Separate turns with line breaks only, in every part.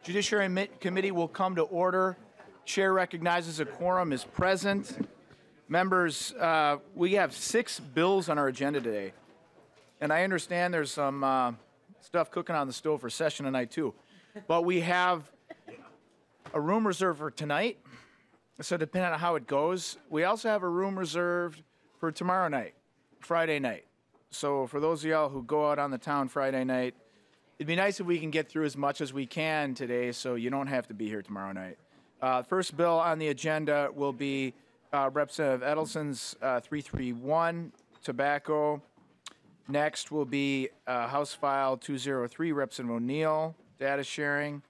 Judiciary Committee will come to order. Chair recognizes a quorum is present. Members, we have 6 bills on our agenda today. And I understand there's some stuff cooking on the stove for session tonight, too. But we have a room reserved for tonight. So depending on how it goes, we also have a room reserved for tomorrow night, Friday night. So for those of y'all who go out on the town Friday night, it'd be nice if we can get through as much as we can today so you don't have to be here tomorrow night. First bill on the agenda will be Representative Edelson's 331, tobacco. Next will be House File 203, Representative O'Neill, data sharing.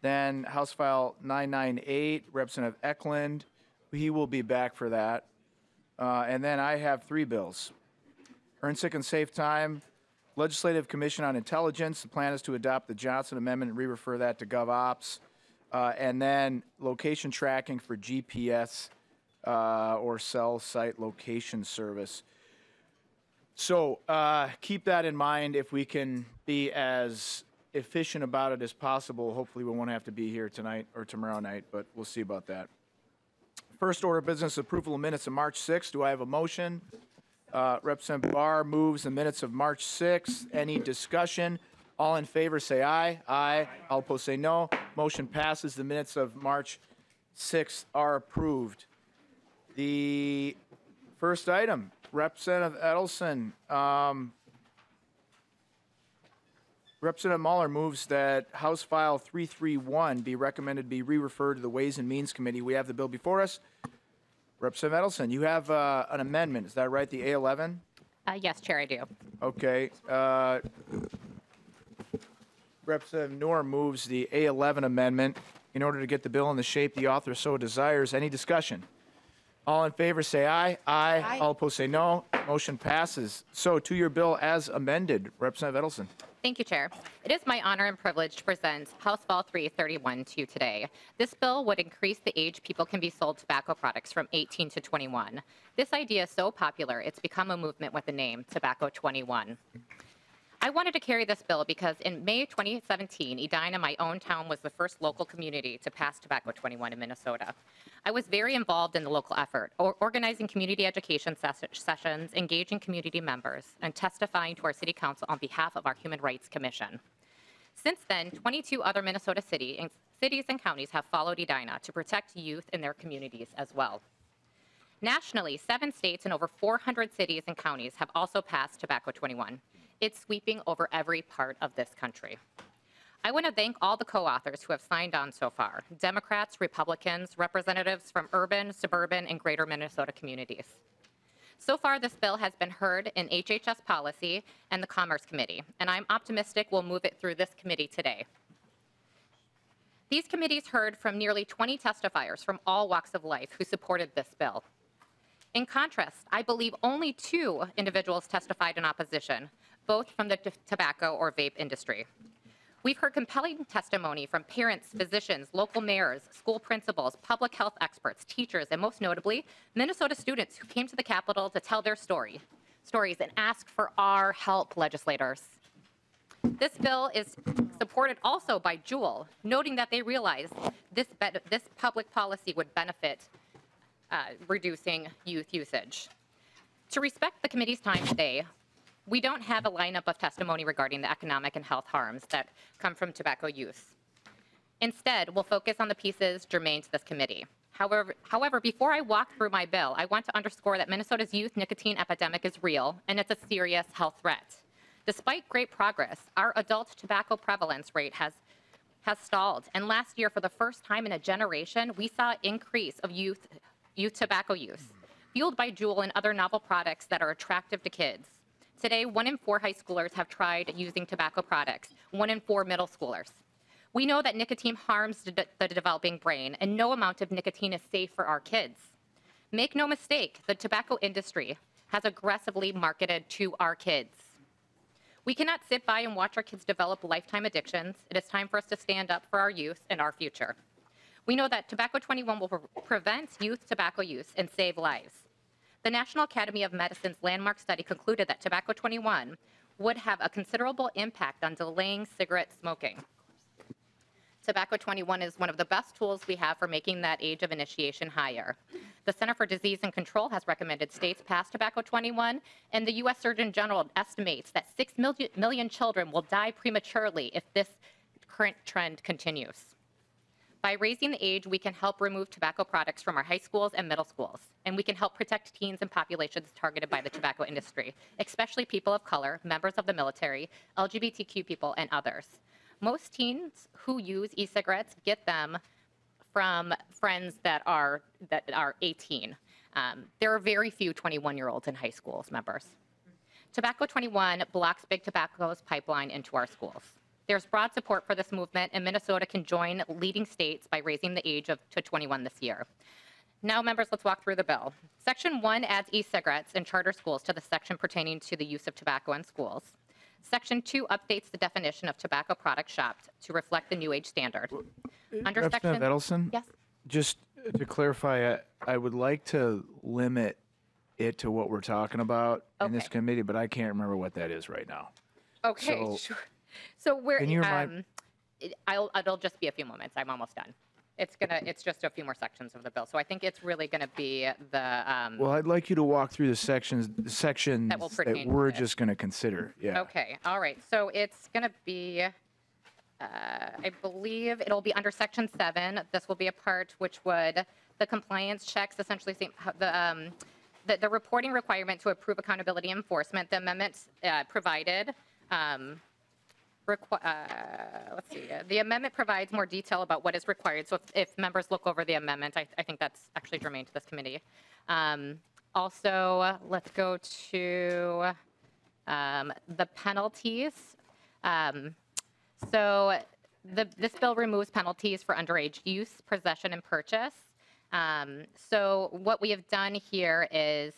Then House File 998, Representative Ecklund. He will be back for that. And then I have 3 bills. Earn Sick and Safe Time, Legislative Commission on Intelligence. The plan is to adopt the Johnson Amendment and re-refer that to GovOps. And then location tracking for GPS or cell site location service. So keep that in mind. If we can be as efficient about it as possible, hopefully we won't have to be here tonight or tomorrow night, but we'll see about that. First order of business, approval of minutes of March 6th. Do I have a motion? Representative Barr moves the minutes of March 6th. Any discussion? All in favor say aye. Aye. All opposed say no. Motion passes. The minutes of March 6th are approved. The first item, Representative Edelson. Representative Muller moves that House File 331 be recommended to be re-referred to the Ways and Means Committee. We have the bill before us. Representative Edelson, you have an amendment. Is that right, the A11?
Yes, Chair, I do.
Okay. Representative Noor moves the A11 amendment in order to get the bill in the shape the author so desires. Any discussion? All in favor say aye. Aye. Aye. All opposed say no. Motion passes. So to your bill as amended, Representative Edelson.
Thank you, Chair. It is my honor and privilege to present House File 331 to you today. This bill would increase the age people can be sold tobacco products from 18 to 21. This idea is so popular, it's become a movement with the name Tobacco 21. I wanted to carry this bill because in May 2017, Edina, my own town, was the first local community to pass Tobacco 21 in Minnesota. I was very involved in the local effort, organizing community education sessions, engaging community members, and testifying to our City Council on behalf of our Human Rights Commission. Since then, 22 other Minnesota cities and counties have followed Edina to protect youth in their communities as well. Nationally, 7 states and over 400 cities and counties have also passed Tobacco 21. It's sweeping over every part of this country. I want to thank all the co-authors who have signed on so far, Democrats, Republicans, representatives from urban, suburban, and greater Minnesota communities. So far, this bill has been heard in HHS Policy and the Commerce Committee, and I'm optimistic we'll move it through this committee today. These committees heard from nearly 20 testifiers from all walks of life who supported this bill. In contrast, I believe only 2 individuals testified in opposition, both from the tobacco or vape industry. We've heard compelling testimony from parents, physicians, local mayors, school principals, public health experts, teachers, and most notably, Minnesota students who came to the Capitol to tell their stories and ask for our help, legislators. This bill is supported also by Juul, noting that they realize this public policy would benefit reducing youth usage. To respect the committee's time today, we don't have a lineup of testimony regarding the economic and health harms that come from tobacco use. Instead, we'll focus on the pieces germane to this committee. However, before I walk through my bill, I want to underscore that Minnesota's youth nicotine epidemic is real, and it's a serious health threat. Despite great progress, our adult tobacco prevalence rate has stalled, and last year, for the first time in a generation, we saw an increase of youth tobacco use, fueled by Juul and other novel products that are attractive to kids. Today, 1 in 4 high schoolers have tried using tobacco products, 1 in 4 middle schoolers. We know that nicotine harms the developing brain, and no amount of nicotine is safe for our kids. Make no mistake, the tobacco industry has aggressively marketed to our kids. We cannot sit by and watch our kids develop lifetime addictions. It is time for us to stand up for our youth and our future. We know that Tobacco 21 will prevent youth tobacco use and save lives. The National Academy of Medicine's landmark study concluded that Tobacco 21 would have a considerable impact on delaying cigarette smoking. Tobacco 21 is one of the best tools we have for making that age of initiation higher. The Center for Disease and Control has recommended states pass Tobacco 21, and the U.S. Surgeon General estimates that 6 million children will die prematurely if this current trend continues. By raising the age, we can help remove tobacco products from our high schools and middle schools, and we can help protect teens and populations targeted by the tobacco industry, especially people of color, members of the military, LGBTQ people, and others. Most teens who use e-cigarettes get them from friends that are 18. There are very few 21-year-olds in high schools, members. Tobacco 21 blocks Big Tobacco's pipeline into our schools. There's broad support for this movement, and Minnesota can join leading states by raising the age to 21 this year. Now, members, let's walk through the bill. Section 1 adds e-cigarettes in charter schools to the section pertaining to the use of tobacco in schools. Section 2 updates the definition of tobacco product shopped to reflect the new age standard. Under
Representative Edelson?
Yes.
Just to clarify, I would like to limit it to what we're talking about in this committee, but I can't remember what that is right now.
Okay,
So,
sure. So we're,
can you remind-
it'll just be a few moments. I'm almost done. It's just a few more sections of the bill. So I think it's really gonna be the.
Well, I'd like you to walk through the sections
That will pertain
we're
to
just gonna consider. Yeah.
Okay, all right. So it's gonna be, I believe it'll be under section 7. This will be a part which would, the compliance checks essentially say the reporting requirement to approve accountability enforcement. The amendments provided. Let's see. The amendment provides more detail about what is required. So if members look over the amendment, I think that's actually germane to this committee. Also, let's go to the penalties. So this bill removes penalties for underage use, possession, and purchase. So what we have done here is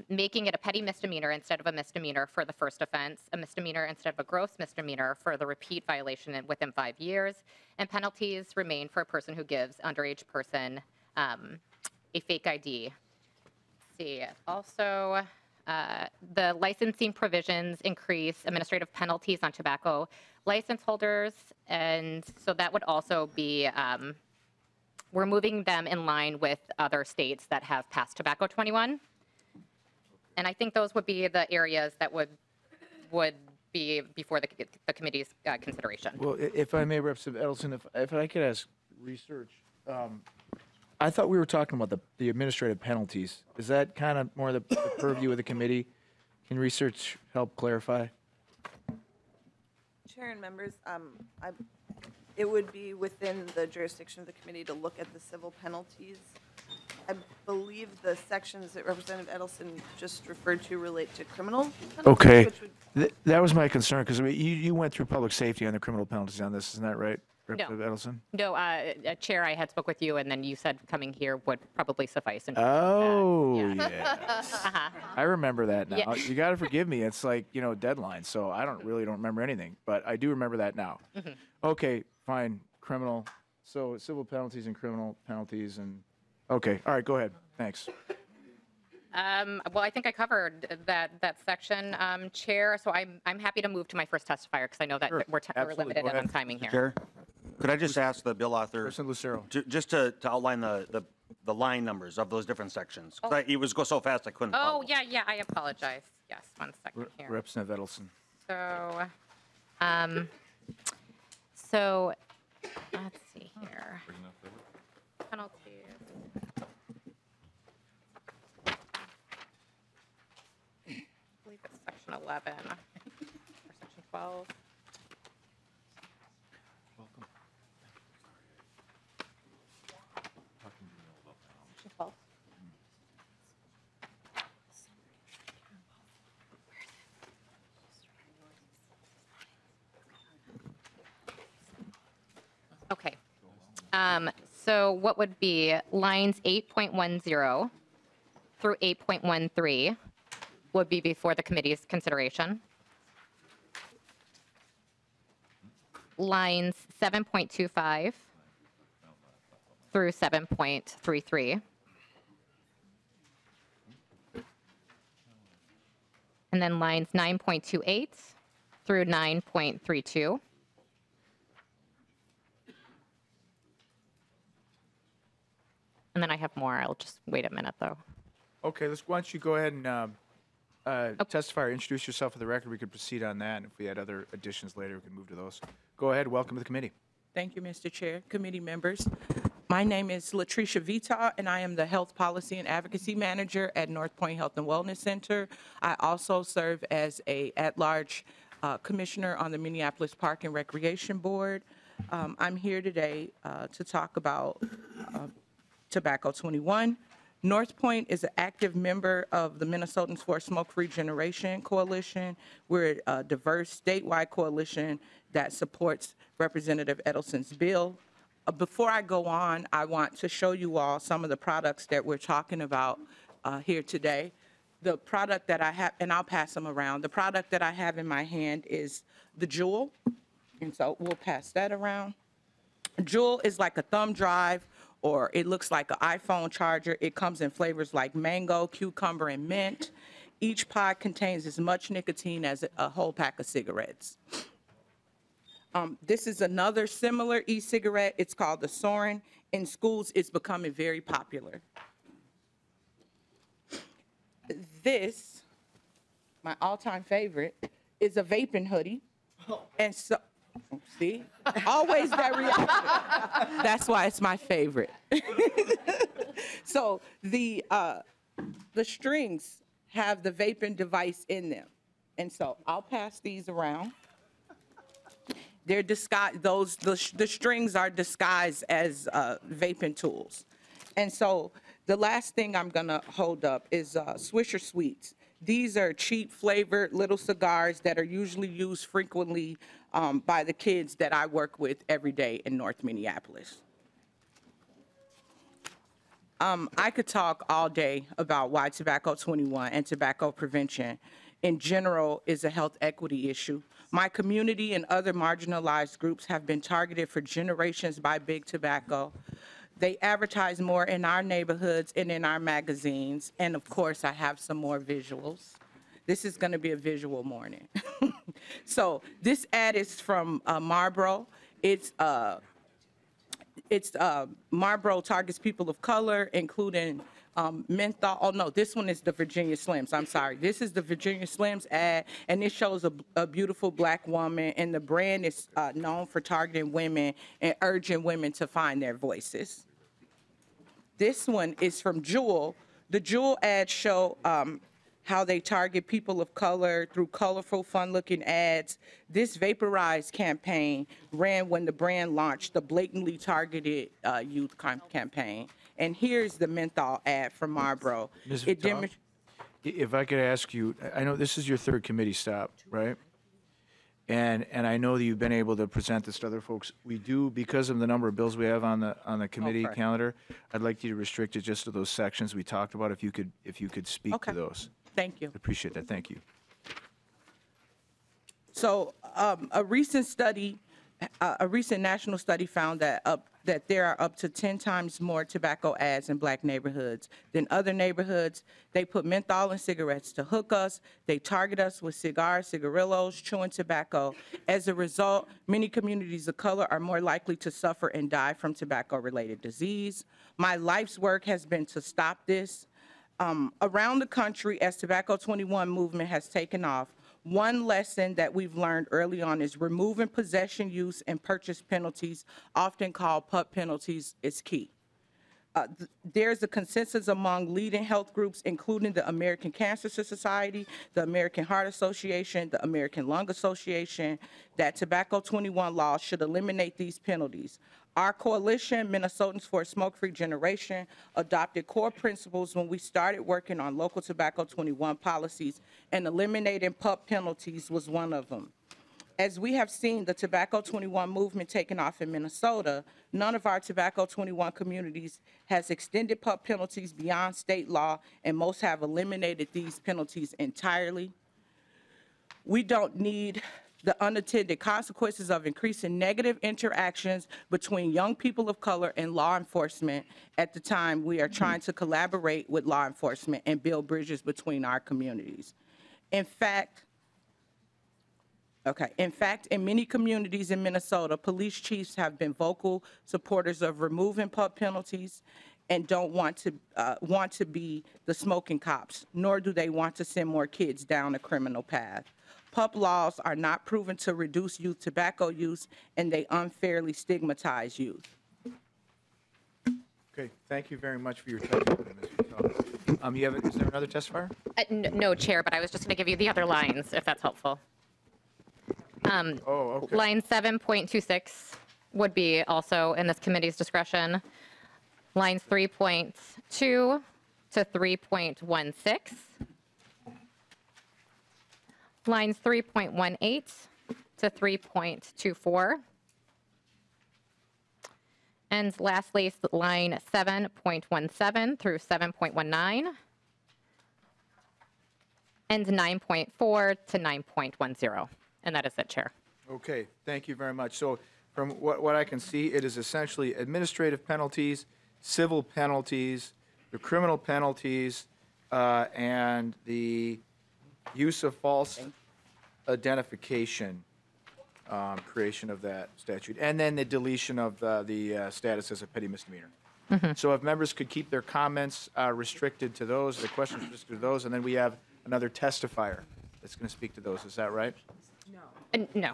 making it a petty misdemeanor instead of a misdemeanor for the first offense, a misdemeanor instead of a gross misdemeanor for the repeat violation within 5 years, and penalties remain for a person who gives underage person a fake ID. Let's see. Also, the licensing provisions increase administrative penalties on tobacco license holders, and so that would also be, we're moving them in line with other states that have passed Tobacco 21. And I think those would be the areas that would be before the committee's consideration.
Well, if I may, Representative Edelson, if I could ask research, I thought we were talking about the administrative penalties. Is that kind of more the purview of the committee? Can research help clarify?
Chair and members, it would be within the jurisdiction of the committee to look at the civil penalties. I believe the sections that Representative Edelson just referred to relate to criminal penalties.
Okay.
Which would,
That was my concern, because you went through public safety on the criminal penalties on this, isn't that right, Representative Edelson?
No, Chair, I had spoke with you, and then you said coming here would probably suffice.
Oh,
Yeah.
yes. I remember that now.
Yeah.
You got to forgive me. It's like, deadline, so I don't remember anything, but I do remember that now.
Mm-hmm.
Okay, fine, criminal. So civil penalties and criminal penalties and, okay, all right, go ahead. Thanks.
Well, I think I covered that section, Chair. So I'm happy to move to my first testifier because I know that
Sure.
we're
Absolutely.
limited
Go ahead.
on timing here.
Chair, could I just ask the bill author,
Person Lucero.
just to outline the line numbers of those different sections? 'Cause it was go so fast I couldn't follow.
Oh, yeah, I apologize. Yes, one second here.
Representative Edelson.
So let's see here. Penalties. I believe it's section 11 or section 12. Section 12. Okay. So what would be lines 8.10 through 8.13 would be before the committee's consideration. Lines 7.25 through 7.33. And then lines 9.28 through 9.32. And then I have more. I'll just wait a minute, though.
Okay, why don't you go ahead and testify or introduce yourself for the record. We could proceed on that, and if we had other additions later, we could move to those. Go ahead. Welcome to the committee.
Thank you, Mr. Chair, committee members. My name is Latricia Vita, and I am the Health Policy and Advocacy Manager at North Point Health and Wellness Center. I also serve as a at-large commissioner on the Minneapolis Park and Recreation Board. I'm here today to talk about Tobacco 21. North Point is an active member of the Minnesotans for a Smoke-Free Generation Coalition. We're a diverse statewide coalition that supports Representative Edelson's bill. Before I go on, I want to show you all some of the products that we're talking about here today. The product that I have, and I'll pass them around, the product that I have in my hand is the Juul, and so we'll pass that around. Juul is like a thumb drive, or it looks like an iPhone charger. It comes in flavors like mango, cucumber, and mint. Each pod contains as much nicotine as a whole pack of cigarettes. This is another similar e-cigarette. It's called the Soren. In schools, it's becoming very popular. This, my all-time favorite, is a vaping hoodie. And so, see, always that reaction. That's why it's my favorite. So the strings have the vaping device in them. And so I'll pass these around. They're disguised, the strings are disguised as vaping tools. And so the last thing I'm gonna hold up is Swisher Sweets. These are cheap flavored little cigars that are usually used frequently by the kids that I work with every day in North Minneapolis. I could talk all day about why Tobacco 21 and tobacco prevention in general is a health equity issue. My community and other marginalized groups have been targeted for generations by big tobacco. They advertise more in our neighborhoods and in our magazines. And of course, I have some more visuals. This is gonna be a visual morning. So this ad is from Marlboro. Marlboro targets people of color, including menthol. Oh no, this one is the Virginia Slims. I'm sorry. This is the Virginia Slims ad, and it shows a beautiful black woman, and the brand is known for targeting women and urging women to find their voices. This one is from Juul. The Juul ads show how they target people of color through colorful, fun-looking ads. This Vaporize campaign ran when the brand launched the blatantly targeted youth campaign. And here's the menthol ad from Marlboro.
Ms. Vitale, if I could ask you, I know this is your third committee stop, right? And I know that you've been able to present this to other folks. We do, because of the number of bills we have on the committee calendar, I'd like you to restrict it just to those sections we talked about, if you could speak to those.
Thank you.
I appreciate that. Thank you.
So a recent national study found that there are up to 10 times more tobacco ads in black neighborhoods than other neighborhoods. They put menthol in cigarettes to hook us. They target us with cigars, cigarillos, chewing tobacco. As a result, many communities of color are more likely to suffer and die from tobacco-related disease. My life's work has been to stop this. Around the country, as Tobacco 21 movement has taken off, one lesson that we've learned early on is removing possession, use, and purchase penalties, often called PUP penalties, is key. There's a consensus among leading health groups, including the American Cancer Society, the American Heart Association, the American Lung Association, that Tobacco 21 laws should eliminate these penalties. Our coalition, Minnesotans for a Smoke-Free Generation, adopted core principles when we started working on local Tobacco 21 policies, and eliminating PUP penalties was one of them. As we have seen the Tobacco 21 movement taking off in Minnesota, none of our Tobacco 21 communities has extended PUP penalties beyond state law, and most have eliminated these penalties entirely. We don't need the unintended consequences of increasing negative interactions between young people of color and law enforcement at the time we are trying to collaborate with law enforcement and build bridges between our communities. In fact, in many communities in Minnesota, police chiefs have been vocal supporters of removing PUP penalties, and don't want to be the smoking cops, nor do they want to send more kids down a criminal path. PUP laws are not proven to reduce youth tobacco use, and they unfairly stigmatize youth.
Okay, thank you very much for your testimony, Ms. Patel. Is there another testifier?
No, Chair, but I was just going to give you the other lines, if that's helpful.
Okay.
Line 7.26 would be also in this committee's discretion. Lines 3.2 to 3.16. Lines 3.18 to 3.24. And lastly, line 7.17 through 7.19. And 9.4 to 9.10. And that is it, Chair.
Okay, thank you very much. So from what I can see, it is essentially administrative penalties, civil penalties, the criminal penalties, and the use of false identification, creation of that statute, and then the deletion of the status as a petty misdemeanor. So if members could keep their comments restricted to those, the questions restricted to those, and then we have another testifier that's going to speak to those. Is that right?
No.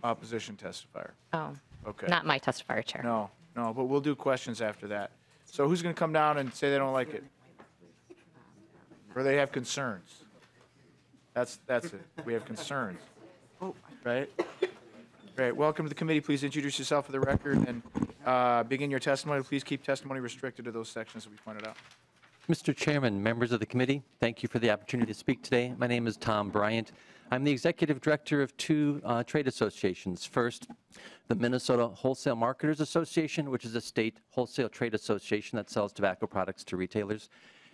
Opposition testifier.
Oh,
Okay.
not my testifier, Chair.
No, but we'll do questions after that. So who's going to come down and say they don't like it? Or they have concerns? That's it. We have concerns. Right? Great. Welcome to the committee. Please introduce yourself for the record and begin your testimony. Please keep testimony restricted to those sections that we pointed out.
Mr. Chairman, members of the committee, thank you for the opportunity to speak today. My name is Tom Bryant. I'm the executive director of two trade associations. First, the Minnesota Wholesale Marketers Association, which is a state wholesale trade association that sells tobacco products to retailers,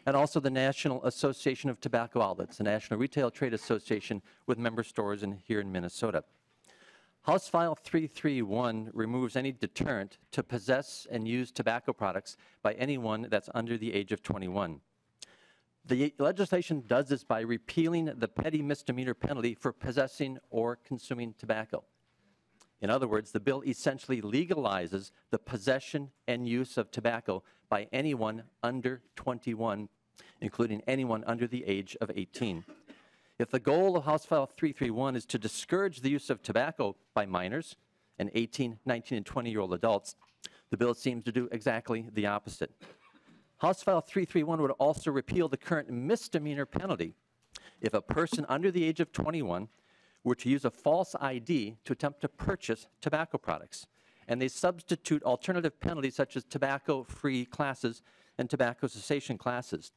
and also the National Association of Tobacco Outlets, a national retail trade association with member stores here in Minnesota. House File 331 removes any deterrent to possess and use tobacco products by anyone that's under the age of 21. The legislation does this by repealing the petty misdemeanor penalty for possessing or consuming tobacco. In other words, the bill essentially legalizes the possession and use of tobacco by anyone under 21, including anyone under the age of 18. If the goal of House File 331 is to discourage the use of tobacco by minors and 18, 19, and 20-year-old adults, the bill seems to do exactly the opposite. House File 331 would also repeal the current misdemeanor penalty if a person under the age of 21 were to use a false ID to attempt to purchase tobacco products, and they substitute alternative penalties such as tobacco-free classes and tobacco cessation classes.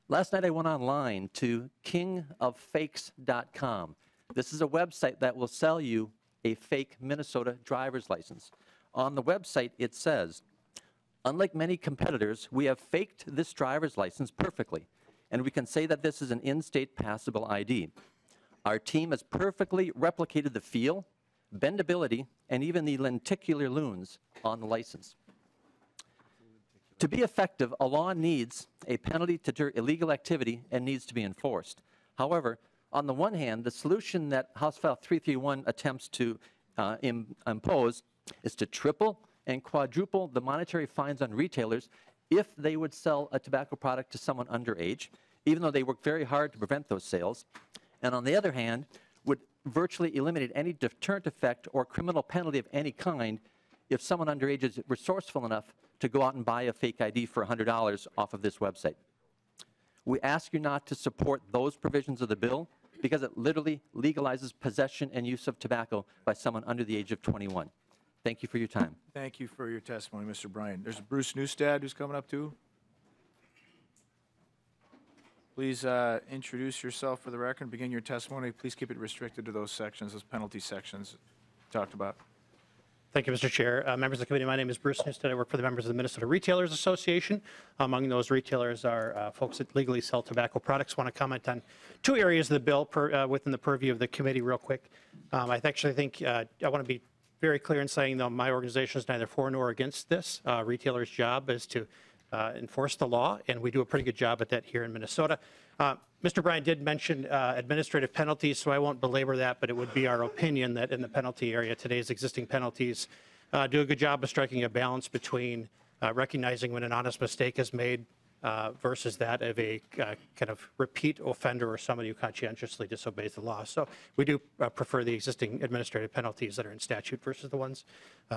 Last night I went online to kingoffakes.com. This is a website that will sell you a fake Minnesota driver's license. On the website it says, unlike many competitors, we have faked this driver's license perfectly, and we can say that this is an in-state passable ID. Our team has perfectly replicated the feel, bendability, and even the lenticular lunes on the license. To be effective, a law needs a penalty to deter illegal activity and needs to be enforced. However, on the one hand, the solution that House File 331 attempts to impose is to triple and quadruple the monetary fines on retailers if they would sell a tobacco product to someone underage, even though they work very hard to prevent those sales. And on the other hand, would virtually eliminate any deterrent effect or criminal penalty of any kind if someone underage is resourceful enough to go out and buy a fake ID for $100 off of this website. We ask you not to support those provisions of the bill because it literally legalizes possession and use of tobacco by someone under the age of 21. Thank you for your time.
Thank you for your testimony, Mr. Bryan. There's Bruce Newstead who's coming up too. Please introduce yourself for the record and begin your testimony. Please keep it restricted to those sections, those penalty sections talked about.
Thank you, Mr. Chair. Members of the committee, my name is Bruce Newstead. I work for the members of the Minnesota Retailers Association. Among those retailers are folks that legally sell tobacco products. I want to comment on two areas of the bill within the purview of the committee real quick. I actually think I want to be very clear in saying, though, my organization is neither for nor against this. Retailers' job is to enforce the law, and we do a pretty good job at that here in Minnesota. Mr. Bryan did mention administrative penalties, so I won't belabor that, but it would be our opinion that in the penalty area, today's existing penalties do a good job of striking a balance between recognizing when an honest mistake is made versus that of a kind of repeat offender or somebody who conscientiously disobeys the law. So we do prefer the existing administrative penalties that are in statute versus the ones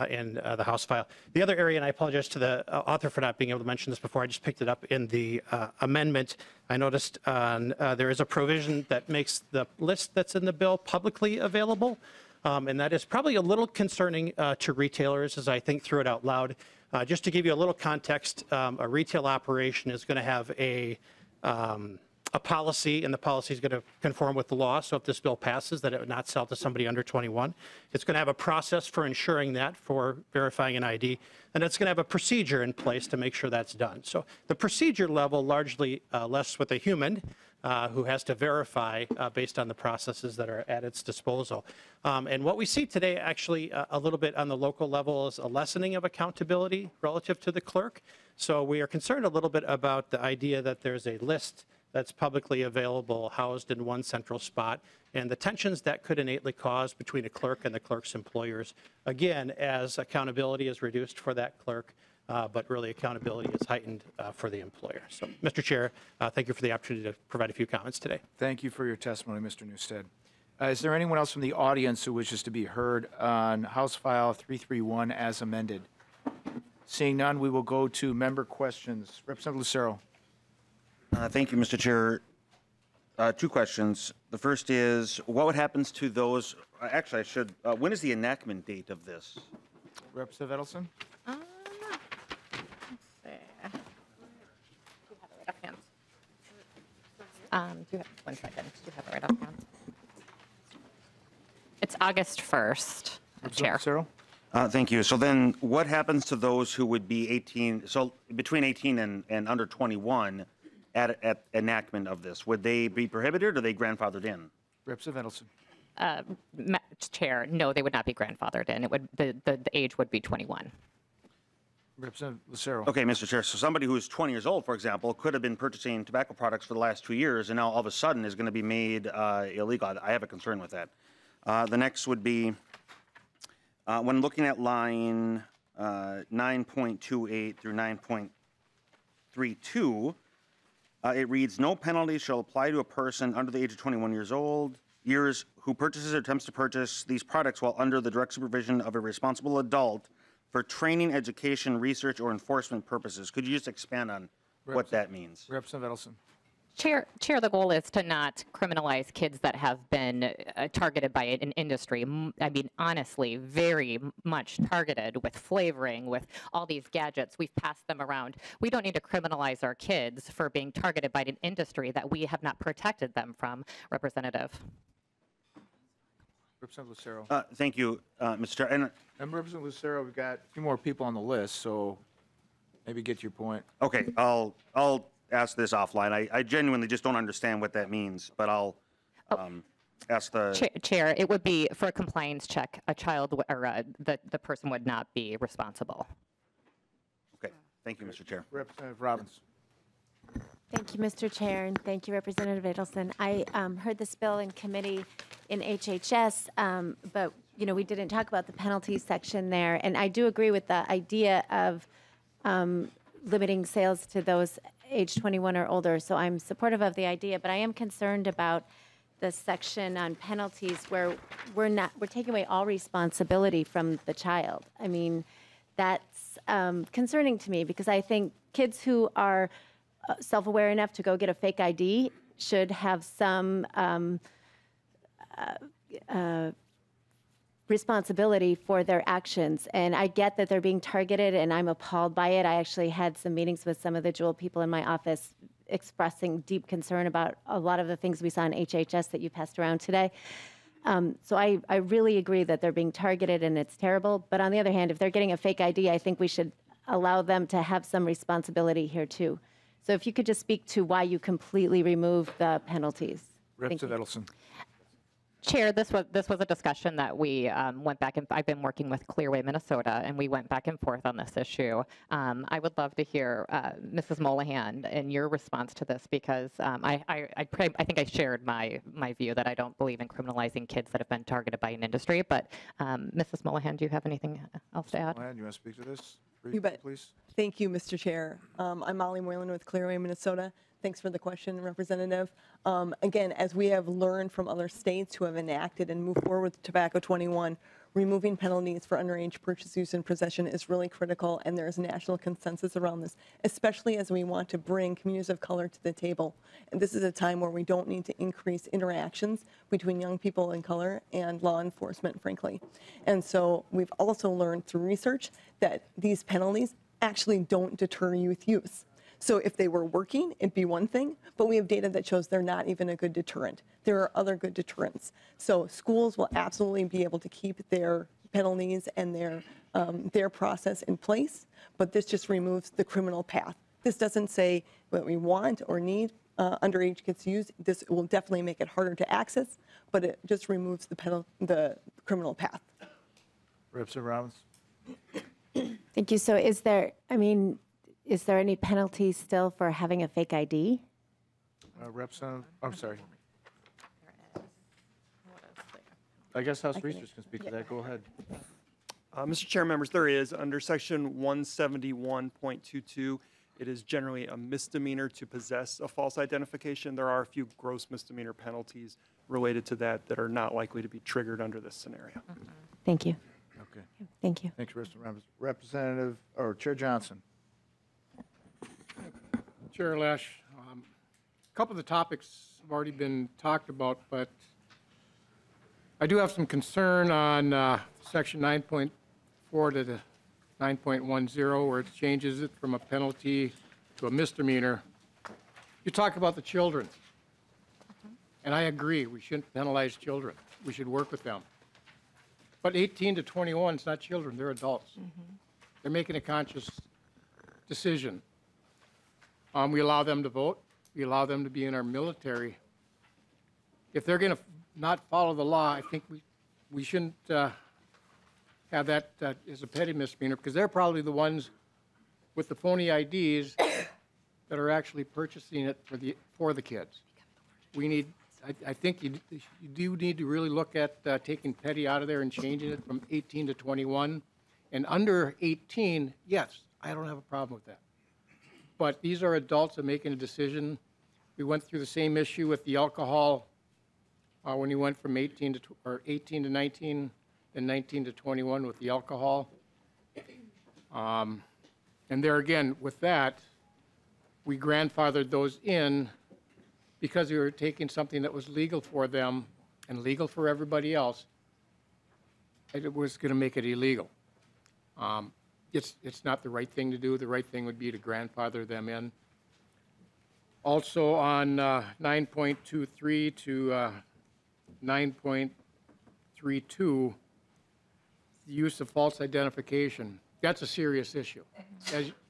in the House file. The other area, and I apologize to the author for not being able to mention this before, I just picked it up in the amendment. I noticed there is a provision that makes the list that's in the bill publicly available, and that is probably a little concerning to retailers as I think through it out loud. Just to give you a little context, a retail operation is going to have a policy, and the policy is going to conform with the law. So if this bill passes, that it would not sell to somebody under 21. It's going to have a process for ensuring that, for verifying an ID, and it's going to have a procedure in place to make sure that's done. So the procedure level largely rests with a human who has to verify based on the processes that are at its disposal. And what we see today actually a little bit on the local level is a lessening of accountability relative to the clerk. So we are concerned a little bit about the idea that there's a list that's publicly available, housed in one central spot, and the tensions that could innately cause between a clerk and the clerk's employers, again, as accountability is reduced for that clerk, but really accountability is heightened for the employer. So, Mr. Chair, thank you for the opportunity to provide a few comments today.
Thank you for your testimony, Mr. Newstead. Is there anyone else from the audience who wishes to be heard on House File 331 as amended? Seeing none, we will go to member questions. Representative Lucero.
Thank you, Mr. Chair. Two questions. The first is, what happens to those, actually I should, when is the enactment date of this?
Representative Edelson.
Do you have 1 second? Do you have it right offhand? It's August 1st, Chair.
Lucero.
Thank you. So then what happens to those who would be 18, so between 18 and under 21 at enactment of this? Would they be prohibited or are they grandfathered in?
Representative Edelson.
Chair, no, they would not be grandfathered in. It would the age would be 21.
Representative Lucero.
Okay, Mr. Chair, so somebody who's 20 years old, for example, could have been purchasing tobacco products for the last 2 years and now all of a sudden is going to be made illegal. I have a concern with that. The next would be, when looking at line 9.28 through 9.32, it reads, no penalty shall apply to a person under the age of 21 years who purchases or attempts to purchase these products while under the direct supervision of a responsible adult for training, education, research, or enforcement purposes. Could you just expand on what that means?
Representative Edelson.
Chair, the goal is to not criminalize kids that have been targeted by an industry. I mean, honestly, very much targeted with flavoring, with all these gadgets. We've passed them around. We don't need to criminalize our kids for being targeted by an industry that we have not protected them from. Representative.
Representative Lucero.
Thank you, Mr. Chair. And
Representative Lucero, we've got a few more people on the list, so maybe get to your point.
okay, I'll ask this offline. I genuinely just don't understand what that means, but I'll ask the
Chair, it would be for a compliance check. A child or the person would not be responsible.
Okay, thank you, Mr. Chair.
Representative Robbins.
Thank you, Mr. Chair, and thank you, Representative Edelson. I heard this bill in committee in HHS, but we didn't talk about the penalties section there. And I do agree with the idea of limiting sales to those age 21 or older. So I'm supportive of the idea, but I am concerned about the section on penalties where we're taking away all responsibility from the child. I mean, that's concerning to me because I think kids who are self-aware enough to go get a fake ID should have some responsibility for their actions. And I get that they're being targeted, and I'm appalled by it. I actually had some meetings with some of the Jewel people in my office expressing deep concern about a lot of the things we saw in HHS that you passed around today. So I really agree that they're being targeted, and it's terrible. But on the other hand, if they're getting a fake ID, I think we should allow them to have some responsibility here, too. So if you could just speak to why you completely removed the penalties.
Representative Edelson.
Chair, this was a discussion that we went back and I've been working with Clearway, Minnesota, and we went back and forth on this issue. I would love to hear Mrs. Molahan and your response to this because I think I shared my view that I don't believe in criminalizing kids that have been targeted by an industry. But Mrs. Molahan, do you have anything else to add?
Molahan, you want to speak to this?
You bet.
Please.
Thank you, Mr. Chair. I'm Molly Moylan with Clearway, Minnesota. Thanks for the question, Representative. Again, as we have learned from other states who have enacted and moved forward with Tobacco 21, removing penalties for underage purchase, use, and possession is really critical, and there is national consensus around this, especially as we want to bring communities of color to the table. And this is a time where we don't need to increase interactions between young people in color and law enforcement, frankly. And so we've also learned through research that these penalties actually don't deter youth use. So if they were working, it'd be one thing, but we have data that shows they're not even a good deterrent. There are other good deterrents. So schools will absolutely be able to keep their penalties and their process in place, but this just removes the criminal path. This doesn't say what we want or need underage kids to use. This will definitely make it harder to access, but it just removes the criminal path.
Representative Robbins.
Thank you. So is there any penalty still for having a fake ID?
Representative, I'm sorry. I guess House Research can speak to that. Go ahead.
Mr. Chair, members, there is under section 171.22. It is generally a misdemeanor to possess a false identification. There are a few gross misdemeanor penalties related to that that are not likely to be triggered under this scenario.
Thank you.
Okay.
Thank you.
Thanks, Representative, or Chair Johnson.
Chair Lesch, a couple of the topics have already been talked about, but I do have some concern on section 9.4 to the 9.10, where it changes it from a penalty to a misdemeanor. You talk about the children, and I agree, we shouldn't penalize children. We should work with them. But 18 to 21 is not children, they're adults. They're making a conscious decision. We allow them to vote. We allow them to be in our military. If they're going to not follow the law, I think we shouldn't have that as a petty misdemeanor, because they're probably the ones with the phony IDs that are actually purchasing it for the kids. We need, I think you do need to really look at taking petty out of there and changing it from 18 to 21. And under 18, yes, I don't have a problem with that. But these are adults that are making a decision. We went through the same issue with the alcohol when you went from 18 to 19 and 19 to 21 with the alcohol. And there again, with that, we grandfathered those in because we were taking something that was legal for them and legal for everybody else. It was going to make it illegal. It's not the right thing to do. The right thing would be to grandfather them in. Also on 9.23 to 9.32, the use of false identification. That's a serious issue.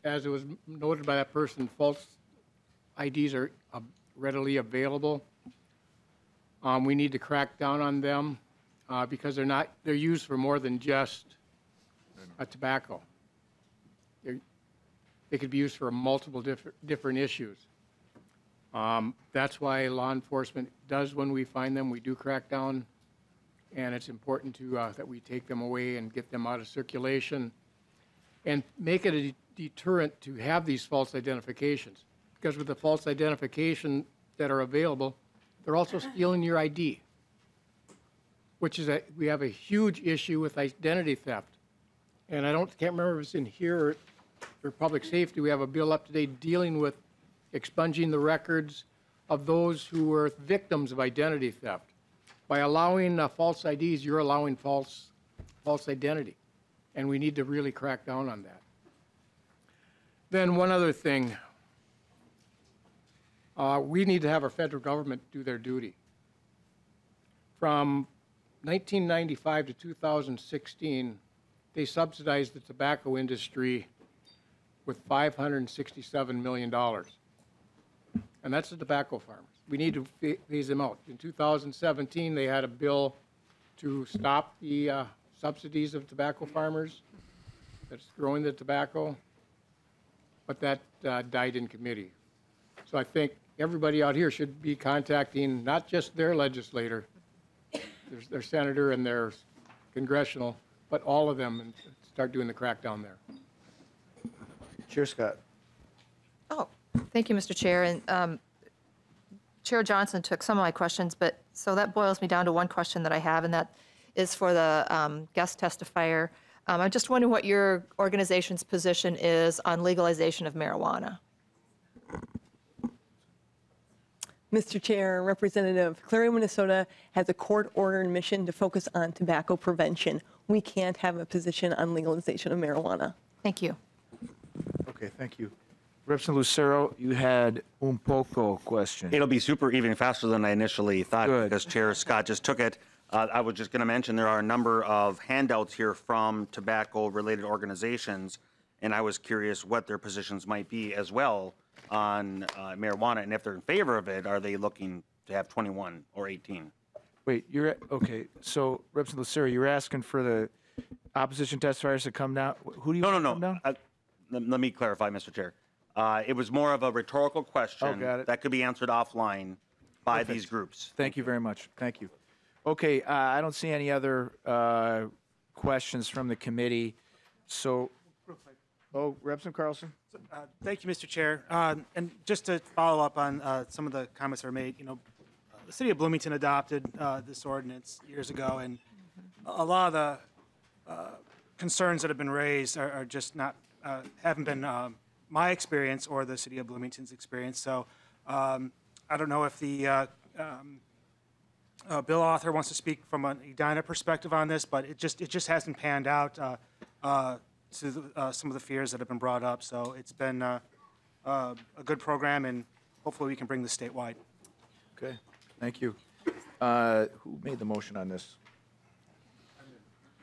As it was noted by that person, false IDs are readily available. We need to crack down on them because they're used for more than just tobacco. They could be used for multiple different issues. That's why law enforcement does, when we find them, we do crack down, and it's important to that we take them away and get them out of circulation and make it a deterrent to have these false identifications. Because with the false identification that are available, they're also stealing your ID, which is we have a huge issue with identity theft. And can't remember if it's in here or public safety. We have a bill up to date dealing with expunging the records of those who were victims of identity theft. By allowing false IDs, you're allowing false identity. And we need to really crack down on that. Then one other thing. We need to have our federal government do their duty. From 1995 to 2016, they subsidized the tobacco industry with $567 million. And that's the tobacco farmers. We need to phase them out. In 2017, they had a bill to stop the subsidies of tobacco farmers that's growing the tobacco, but that died in committee. So I think everybody out here should be contacting not just their legislator, their senator and their congressional, but all of them, and start doing the crackdown there.
Chair Scott.
Oh, thank you, Mr. Chair. And Chair Johnson took some of my questions, but so that boils me down to one question that I have, and that is for the guest testifier. I'm just wondering what your organization's position is on legalization of marijuana.
Mr. Chair, Representative, Cleary, Minnesota has a court-ordered mission to focus on tobacco prevention. We can't have a position on legalization of marijuana.
Thank you.
Okay, thank you. Representative Lucero, you had un poco question.
It'll be super even faster than I initially thought
Good.
because Chair Scott just took it. I was just going to mention there are a number of handouts here from tobacco-related organizations, and I was curious what their positions might be as well on marijuana, and if they're in favor of it, are they looking to have 21 or 18?
Wait, okay, so Representative Lucero, you're asking for the opposition testifiers to come down? Who do you want to come down?
Let me clarify, Mr. Chair. It was more of a rhetorical question
got it.
that could be answered offline by
Perfect.
these groups.
Thank you very much. Thank you. Okay, I don't see any other questions from the committee. So, Representative Carlson?
Thank you, Mr. Chair. And just to follow up on some of the comments that were made, the city of Bloomington adopted this ordinance years ago, and a lot of the concerns that have been raised are just not, haven't been my experience or the city of Bloomington's experience. So I don't know if the bill author wants to speak from an Edina perspective on this, but it just hasn't panned out to some of the fears that have been brought up. So it's been a good program, and hopefully we can bring this statewide.
Okay, thank you. Who made the motion on this?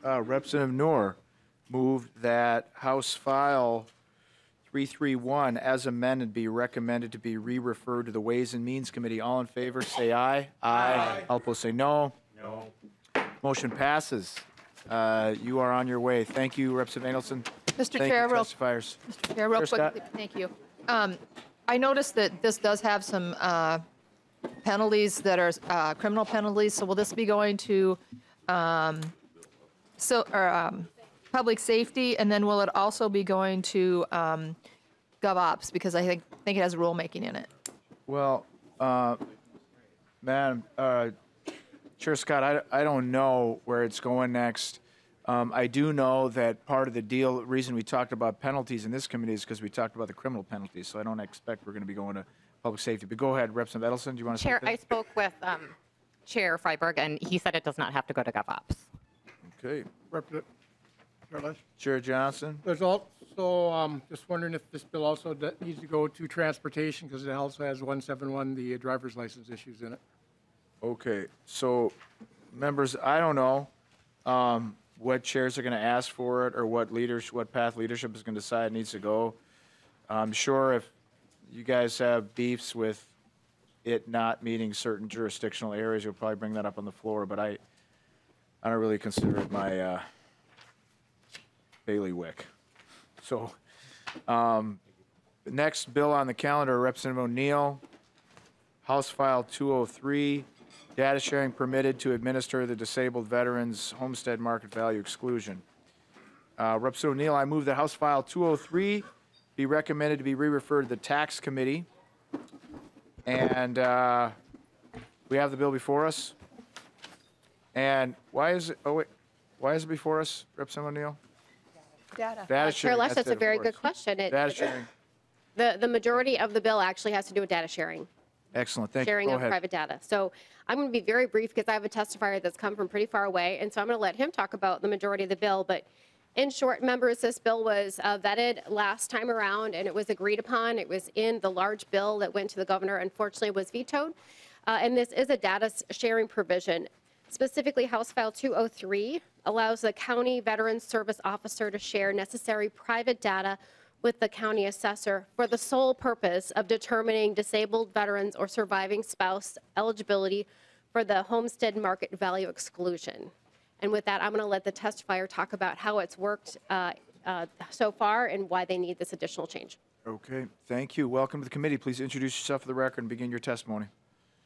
Representative Noor moved that House File 331 as amended be recommended to be re-referred to the Ways and Means Committee. All in favor, say aye. Aye. All opposed, say no. No. Motion passes. You are on your way. Thank you, Representative Edelson.
Mr.
Thank
Chair,
you, testifiers.
Mr. Chair, real
Chair
quick,
Scott?
thank you. I noticed that this does have some penalties that are criminal penalties. So will this be going to public safety, and then will it also be going to GovOps, because I think it has rulemaking in it.
Well, Madam Chair Scott, I don't know where it's going next. I do know that part of the deal, reason we talked about penalties in this committee is because we talked about the criminal penalties. So I don't expect we're going to be going to public safety. But go ahead, Representative Edelson, do you want to
Chair,
speak?
I spoke with Chair Freiberg, and he said it does not have to go to GovOps.
Okay.
Representative Lesch.
Chair Johnson?
There's also, just wondering if this bill also needs to go to transportation, because it also has 171, the driver's license issues in it.
Okay. So, members, I don't know what chairs are going to ask for it or what path leadership is going to decide needs to go. I'm sure if you guys have beefs with it not meeting certain jurisdictional areas, you'll probably bring that up on the floor, but I don't really consider it my bailiwick. So, the next bill on the calendar, Representative O'Neill, House File 203, data sharing permitted to administer the disabled veterans homestead market value exclusion. Representative O'Neill, I move that House File 203 be recommended to be re-referred to the Tax Committee. And we have the bill before us. And why is it before us, Representative O'Neill?
Data.
Data
Chair
sharing.
Lesch, that's a very good question.
Data sharing.
The majority of the bill actually has to do with data sharing,
Excellent. Thank you.
sharing
Go
of
ahead.
private data. So I'm going to be very brief because I have a testifier that's come from pretty far away, and so I'm going to let him talk about the majority of the bill. But in short, members, this bill was vetted last time around, and it was agreed upon. It was in the large bill that went to the governor. Unfortunately, was vetoed. And this is a data sharing provision. Specifically, House File 203 allows the county veterans service officer to share necessary private data with the county assessor for the sole purpose of determining disabled veterans or surviving spouse eligibility for the homestead market value exclusion. And with that, I'm going to let the testifier talk about how it's worked so far and why they need this additional change.
Okay. Thank you. Welcome to the committee. Please introduce yourself for the record and begin your testimony.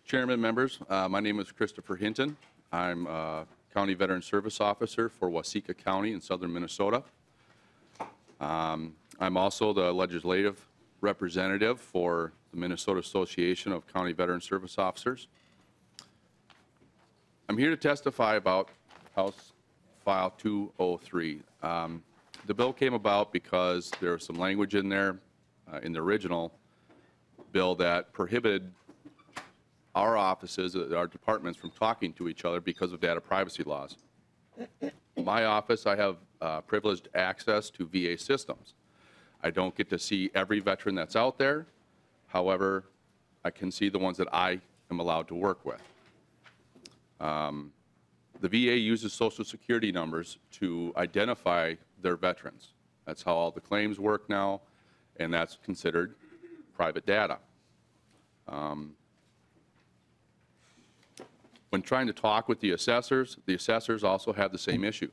Chairman, members, my name is Christopher Hinton. I'm County Veteran Service Officer for Waseca County in southern Minnesota. I'm also the legislative representative for the Minnesota Association of County Veteran Service Officers. I'm here to testify about House File 203. The bill came about because there was some language in there in the original bill that prohibited our offices, our departments from talking to each other because of data privacy laws. My office, I have privileged access to VA systems. I don't get to see every veteran that's out there. However, I can see the ones that I am allowed to work with. The VA uses Social Security numbers to identify their veterans. That's how all the claims work now, and that's considered private data. When trying to talk with the assessors also have the same issue.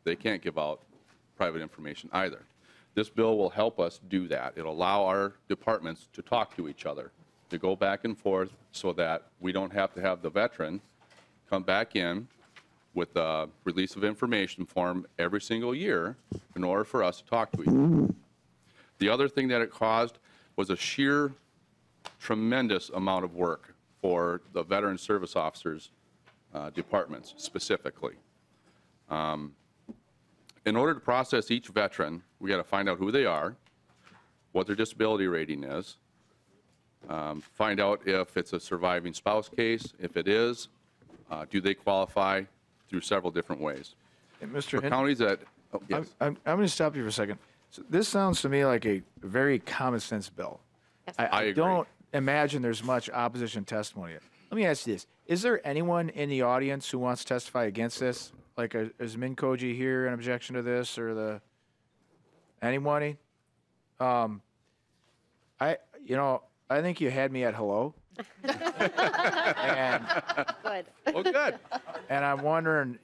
They can't give out private information either. This bill will help us do that. It'll allow our departments to talk to each other, to go back and forth so that we don't have to have the veteran come back in with a release of information form every single year in order for us to talk to each other. The other thing that it caused was a sheer tremendous amount of work for the veteran service officers departments specifically. In order to process each veteran, we got to find out who they are, what their disability rating is, find out if it's a surviving spouse case. If it is, do they qualify through several different ways.
And Mr.
For
Hinton,
counties that, oh, yes.
I'm going to stop you for a second. So this sounds to me like a very common sense bill.
I agree.
Don't imagine there's much opposition testimony. Let me ask you this. Is there anyone in the audience who wants to testify against this? Like, is Min Koji here an objection to this, or anybody? I think you had me at hello. And,
Good.
Oh, good.
and I'm wondering,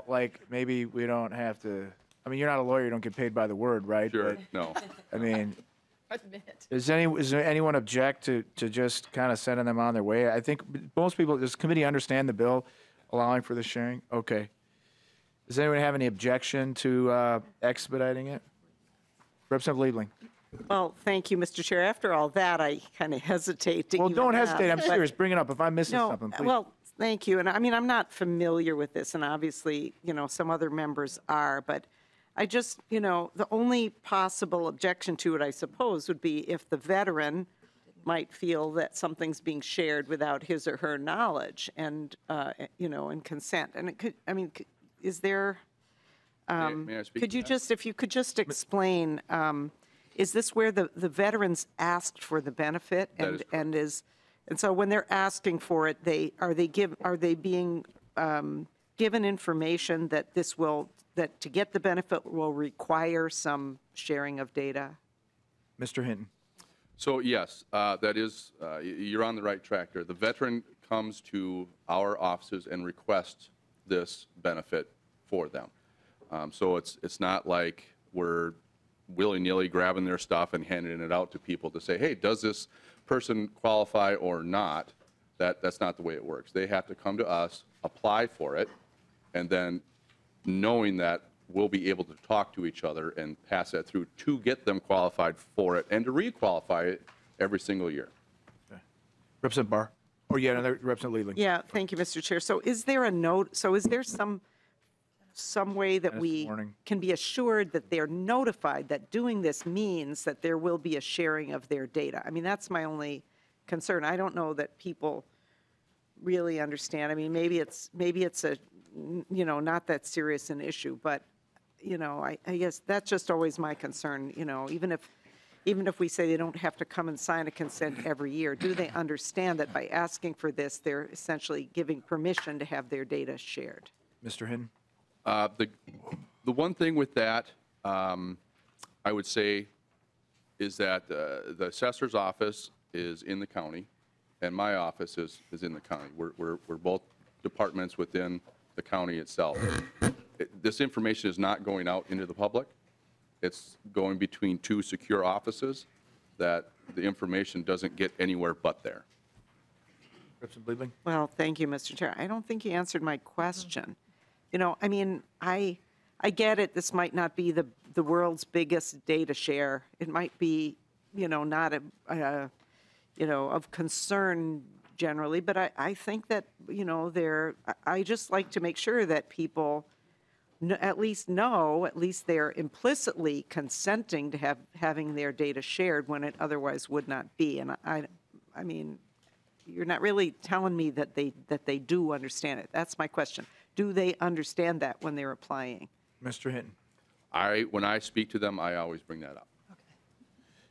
like, maybe we don't have to. I mean, you're not a lawyer. You don't get paid by the word, right?
Sure,
But,
no.
I mean, is there anyone object to just kind of sending them on their way? I think most people, does the committee understand the bill allowing for the sharing? Okay. Does anyone have any objection to expediting it? Representative Liebling.
Well, thank you, Mr. Chair. After all that, I kind of hesitate to
Well,
even
don't
ask,
hesitate. I'm
but-
serious. Bring it up. If I'm missing
No,
something, please.
well, thank you. And I mean, I'm not familiar with this, and obviously, some other members are, but I just, the only possible objection to it, I suppose, would be if the veteran might feel that something's being shared without his or her knowledge and, and consent. And it could, is there,
May I speak
could
to
you
that?
just, if you could just explain, is this where the veterans asked for the benefit?
That is correct.
And so when they're asking for it, are they being given information that that to get the benefit will require some sharing of data?
Mr. Hinton.
So yes, that is, you're on the right track there. The veteran comes to our offices and requests this benefit for them. So it's not like we're willy-nilly grabbing their stuff and handing it out to people to say, hey, does this person qualify or not? That's not the way it works. They have to come to us, apply for it, and then knowing that we'll be able to talk to each other and pass that through to get them qualified for it and to re-qualify it every single year.
Okay. Representative Barr. Or another Representative Liebling.
Yeah, thank you, Mr. Chair. So is there some way that
Dennis,
we
good morning.
can be assured that they're notified that doing this means that there will be a sharing of their data? I mean, that's my only concern. I don't know that people really understand. I mean, maybe it's a, not that serious an issue, but, I guess that's just always my concern, even if we say they don't have to come and sign a consent every year, do they understand that by asking for this, they're essentially giving permission to have their data shared?
Mr. Hinton.
The one thing with that, I would say, is that the assessor's office is in the county, and my office is in the county. We're both departments within the county itself. This information is not going out into the public. It's going between two secure offices that the information doesn't get anywhere but there.
Representative Liebling.
Well, thank you, Mr. Chair. I don't think you answered my question. I I get it, this might not be the world's biggest data share. It might be, not of concern generally, but I think that, I just like to make sure that people at least they're implicitly consenting to having their data shared when it otherwise would not be. And I mean, you're not really telling me that they do understand it. That's my question. Do they understand that when they're applying?
Mr. Hinton.
When I speak to them, I always bring that up.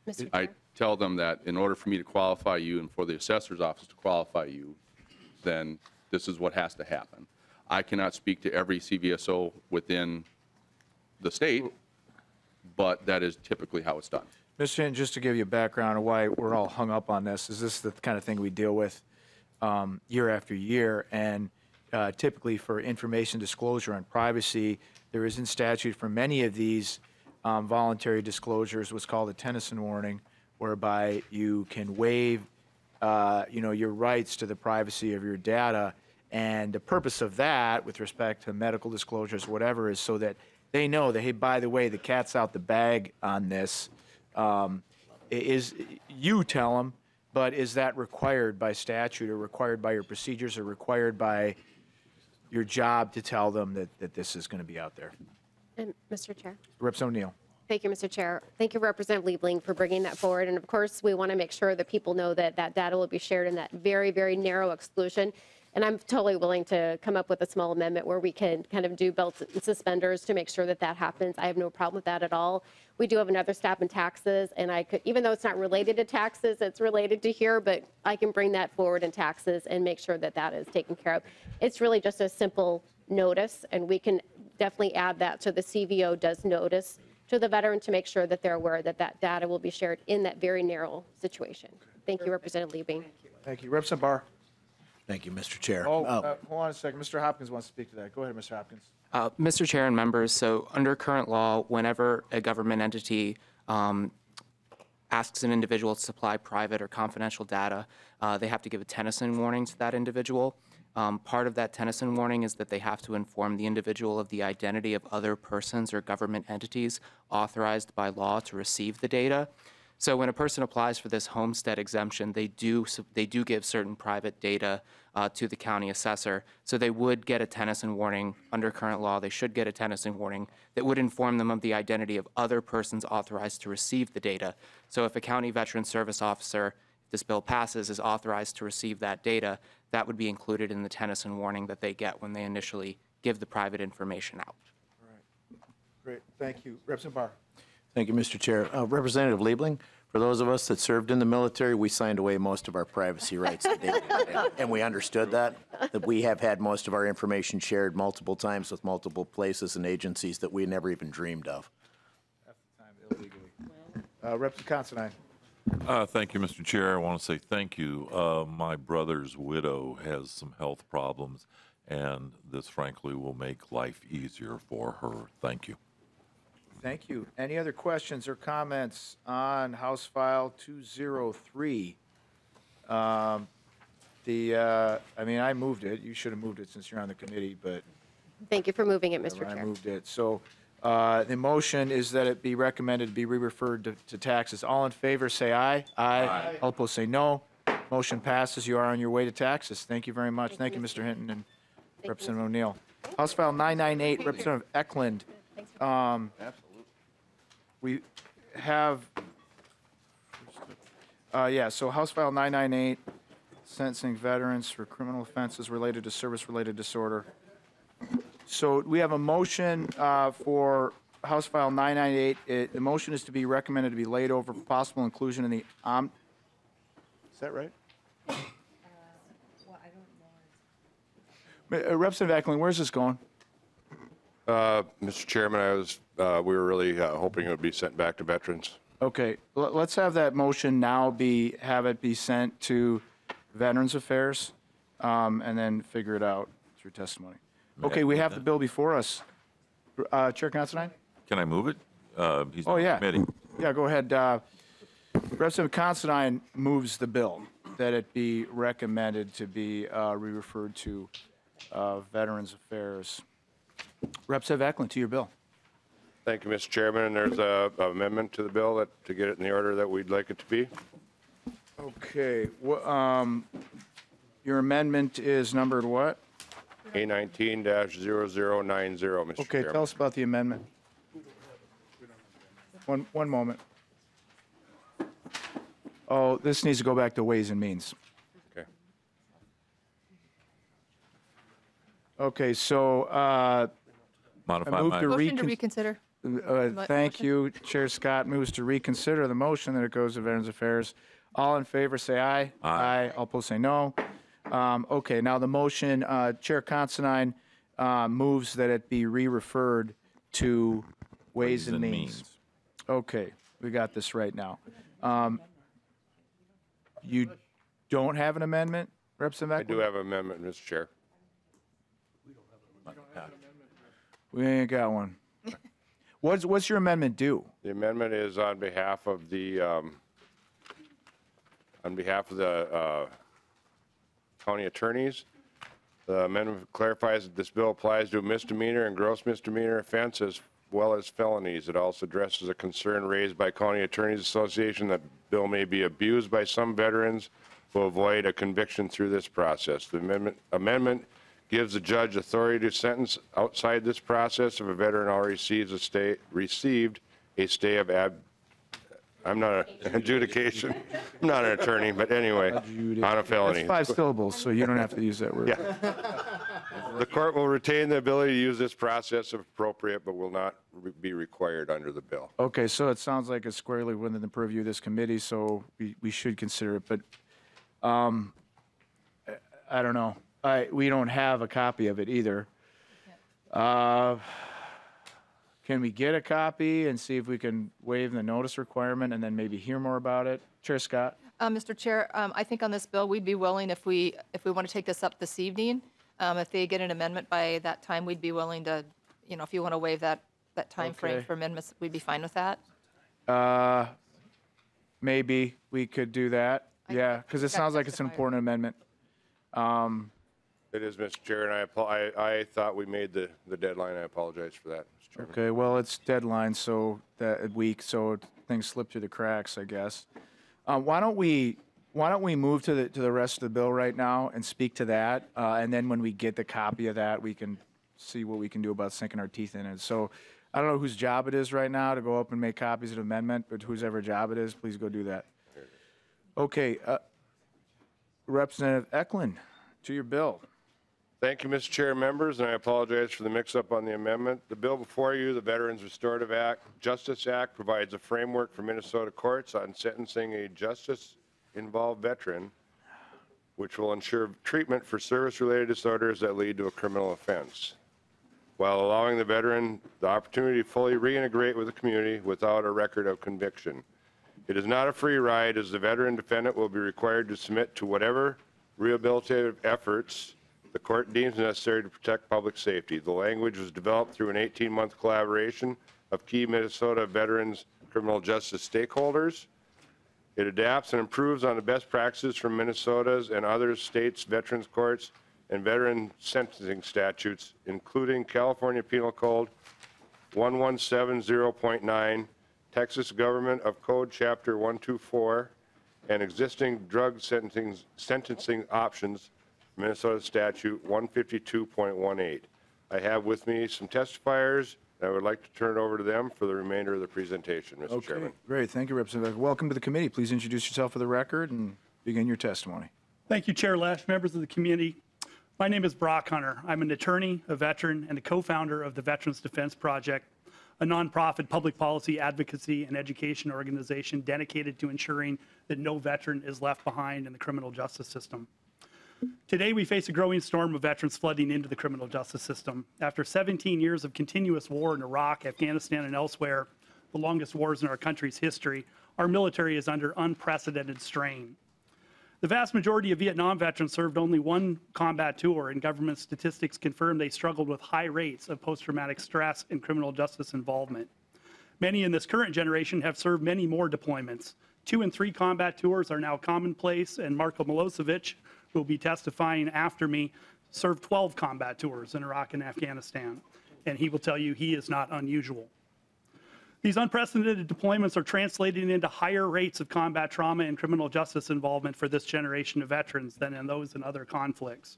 Mr.
I
Chair.
tell them that in order for me to qualify you and for the assessor's office to qualify you, then this is what has to happen. I cannot speak to every CVSO within the state, but that is typically how it's done.
Mr. Hinton, just to give you a background of why we're all hung up on this, is this the kind of thing we deal with year after year, and typically for information disclosure and privacy, there is in statute for many of these voluntary disclosures what's called a Tennyson warning, whereby you can waive your rights to the privacy of your data. And the purpose of that, with respect to medical disclosures, whatever, is so that they know that, hey, by the way, the cat's out the bag on this. You tell them, but is that required by statute or required by your procedures or required by your job to tell them that this is going to be out there?
And Mr. Chair.
Representative O'Neill.
Thank you, Mr. Chair. Thank you, Representative Liebling, for bringing that forward. And of course, we want to make sure that people know that that data will be shared in that very, very narrow exclusion. And I'm totally willing to come up with a small amendment where we can kind of do belts and suspenders to make sure that that happens. I have no problem with that at all. We do have another step in taxes, and I could, even though it's not related to taxes, it's related to here, but I can bring that forward in taxes and make sure that that is taken care of. It's really just a simple notice, and we can definitely add that so the CVO does notice to the veteran to make sure that they're aware that that data will be shared in that very narrow situation. Thank you, Representative Liebling.
Thank you. Representative Barr.
Thank you, Mr. Chair.
Hold on a second. Mr. Hopkins wants to speak to that. Go ahead, Mr. Hopkins.
Mr. Chair and members, so under current law, whenever a government entity asks an individual to supply private or confidential data, they have to give a Tennyson warning to that individual. Part of that Tennyson warning is that they have to inform the individual of the identity of other persons or government entities authorized by law to receive the data. So when a person applies for this homestead exemption, they do give certain private data to the county assessor. So they would get a Tennyson warning under current law. They should get a Tennyson warning that would inform them of the identity of other persons authorized to receive the data. So if a county veteran service officer, if this bill passes, is authorized to receive that data, that would be included in the Tennyson warning that they get when they initially give the private information out.
All right. Great. Thank you. Representative Barr.
Thank you, Mr. Chair. Representative Liebling, for those of us that served in the military, we signed away most of our privacy rights today. And we understood that we have had most of our information shared multiple times with multiple places and agencies that we never even dreamed of.
Half the time illegally. Representative Considine.
Thank you, Mr. Chair. I want to say thank you. My brother's widow has some health problems, and this, frankly, will make life easier for her. Thank you.
Thank you. Any other questions or comments on House File 203? I mean, I moved it. You should have moved it since you're on the committee, but
Thank you for moving it, Mr.
I
Chair.
moved it. So the motion is that it be recommended to be re-referred to taxes. All in favor, say aye. Aye. All opposed, say no. Motion passes. You are on your way to taxes. Thank you very much. Thank you, Mr. Hinton and Representative O'Neill. House File 998, Representative Ecklund.
Absolutely.
We have, so House File 998, sentencing veterans for criminal offenses related to service-related disorder. So we have a motion for House File 998. The motion is to be recommended to be laid over for possible inclusion in the Is that right?
Well, I don't know.
Representative Ecklund, where's this going?
Mr. Chairman, we were really hoping it would be sent back to veterans.
Okay, let's have that motion now have it be sent to Veterans Affairs, and then figure it out through testimony. Okay, we have the bill before us. Chair Considine?
Can I move it? He's
Oh,
on the
yeah.
committee.
Yeah, go ahead. Representative Considine moves the bill that it be recommended to be re-referred to Veterans Affairs. Representative Ecklund, to your bill.
Thank you, Mr. Chairman. And there's a amendment to the bill to get it in the order that we'd like it to be.
Okay, your amendment is numbered what?
A19-0090, Mr.
Okay,
Chairman.
tell us about the amendment. One moment. Oh, this needs to go back to Ways and Means.
Okay.
Okay, so
Modify
I move
my
to
Motion to reconsider.
Thank you. Chair Scott moves to reconsider the motion that it goes to Veterans Affairs. All in favor, say aye.
Aye.
All opposed, say no. Okay, now the motion, Chair Considine moves that it be re-referred to Ways and Means. Okay, we got this right now. You don't have an amendment, Representative
I
Eklund?
do have an amendment, Mr. Chair.
We ain't got one. What's your amendment do?
The amendment is on behalf of the county attorneys. The amendment clarifies that this bill applies to a misdemeanor and gross misdemeanor offense as well as felonies. It also addresses a concern raised by County Attorneys Association that bill may be abused by some veterans who avoid a conviction through this process. The amendment gives the judge authority to sentence outside this process if a veteran already received a stay of I'm not an adjudication. I'm not an attorney, but anyway, on a felony.
That's 5 syllables, so you don't have to use that word.
Yeah. The court will retain the ability to use this process if appropriate, but will not be required under the bill.
Okay, so it sounds like it's squarely within the purview of this committee, so we should consider it, but I don't know. We don't have a copy of it either. Can we get a copy and see if we can waive the notice requirement and then maybe hear more about it? Chair Scott?
Mr. Chair, I think on this bill, we'd be willing, if we want to take this up this evening, if they get an amendment by that time, we'd be willing to, if you want to waive that time frame
Okay.
for amendments, we'd be fine with that.
Maybe we could do that. Yeah, because it
got
sounds like it's an
testifier.
important amendment.
It is, Mr. Chair, and I thought we made the deadline. I apologize for that, Mr. Chairman.
Okay, well, it's deadline, so that week, so things slip through the cracks, I guess. Why don't we move to the rest of the bill right now and speak to that, and then when we get the copy of that, we can see what we can do about sinking our teeth in it. So I don't know whose job it is right now to go up and make copies of the amendment, but whosever job it is, please go do that. Okay, Representative Ecklund, to your bill.
Thank you, Mr. Chair, members, and I apologize for the mix-up on the amendment. The bill before you, the Veterans Restorative Justice Act, provides a framework for Minnesota courts on sentencing a justice-involved veteran, which will ensure treatment for service-related disorders that lead to a criminal offense, while allowing the veteran the opportunity to fully reintegrate with the community without a record of conviction. It is not a free ride, as the veteran defendant will be required to submit to whatever rehabilitative efforts the court deems necessary to protect public safety. The language was developed through an 18-month collaboration of key Minnesota veterans criminal justice stakeholders. It adapts and improves on the best practices from Minnesota's and other states' veterans courts and veteran sentencing statutes, including California Penal Code 1170.9, Texas Government of Code Chapter 124, and existing drug sentencing options, Minnesota Statute 152.18. I have with me some testifiers, and I would like to turn it over to them for the remainder of the presentation, Mr. Chairman.
Great. Thank you, Representative. Welcome to the committee. Please introduce yourself for the record and begin your testimony.
Thank you, Chair Lesch, members of the committee. My name is Brock Hunter. I'm an attorney, a veteran, and a co-founder of the Veterans Defense Project, a nonprofit public policy advocacy and education organization dedicated to ensuring that no veteran is left behind in the criminal justice system. Today, we face a growing storm of veterans flooding into the criminal justice system. After 17 years of continuous war in Iraq, Afghanistan, and elsewhere, the longest wars in our country's history, our military is under unprecedented strain. The vast majority of Vietnam veterans served only one combat tour, and government statistics confirm they struggled with high rates of post-traumatic stress and criminal justice involvement. Many in this current generation have served many more deployments. 2 and 3 combat tours are now commonplace, and Marko Milosevic, who will be testifying after me, served 12 combat tours in Iraq and Afghanistan, and he will tell you he is not unusual. These unprecedented deployments are translating into higher rates of combat trauma and criminal justice involvement for this generation of veterans than in those in other conflicts.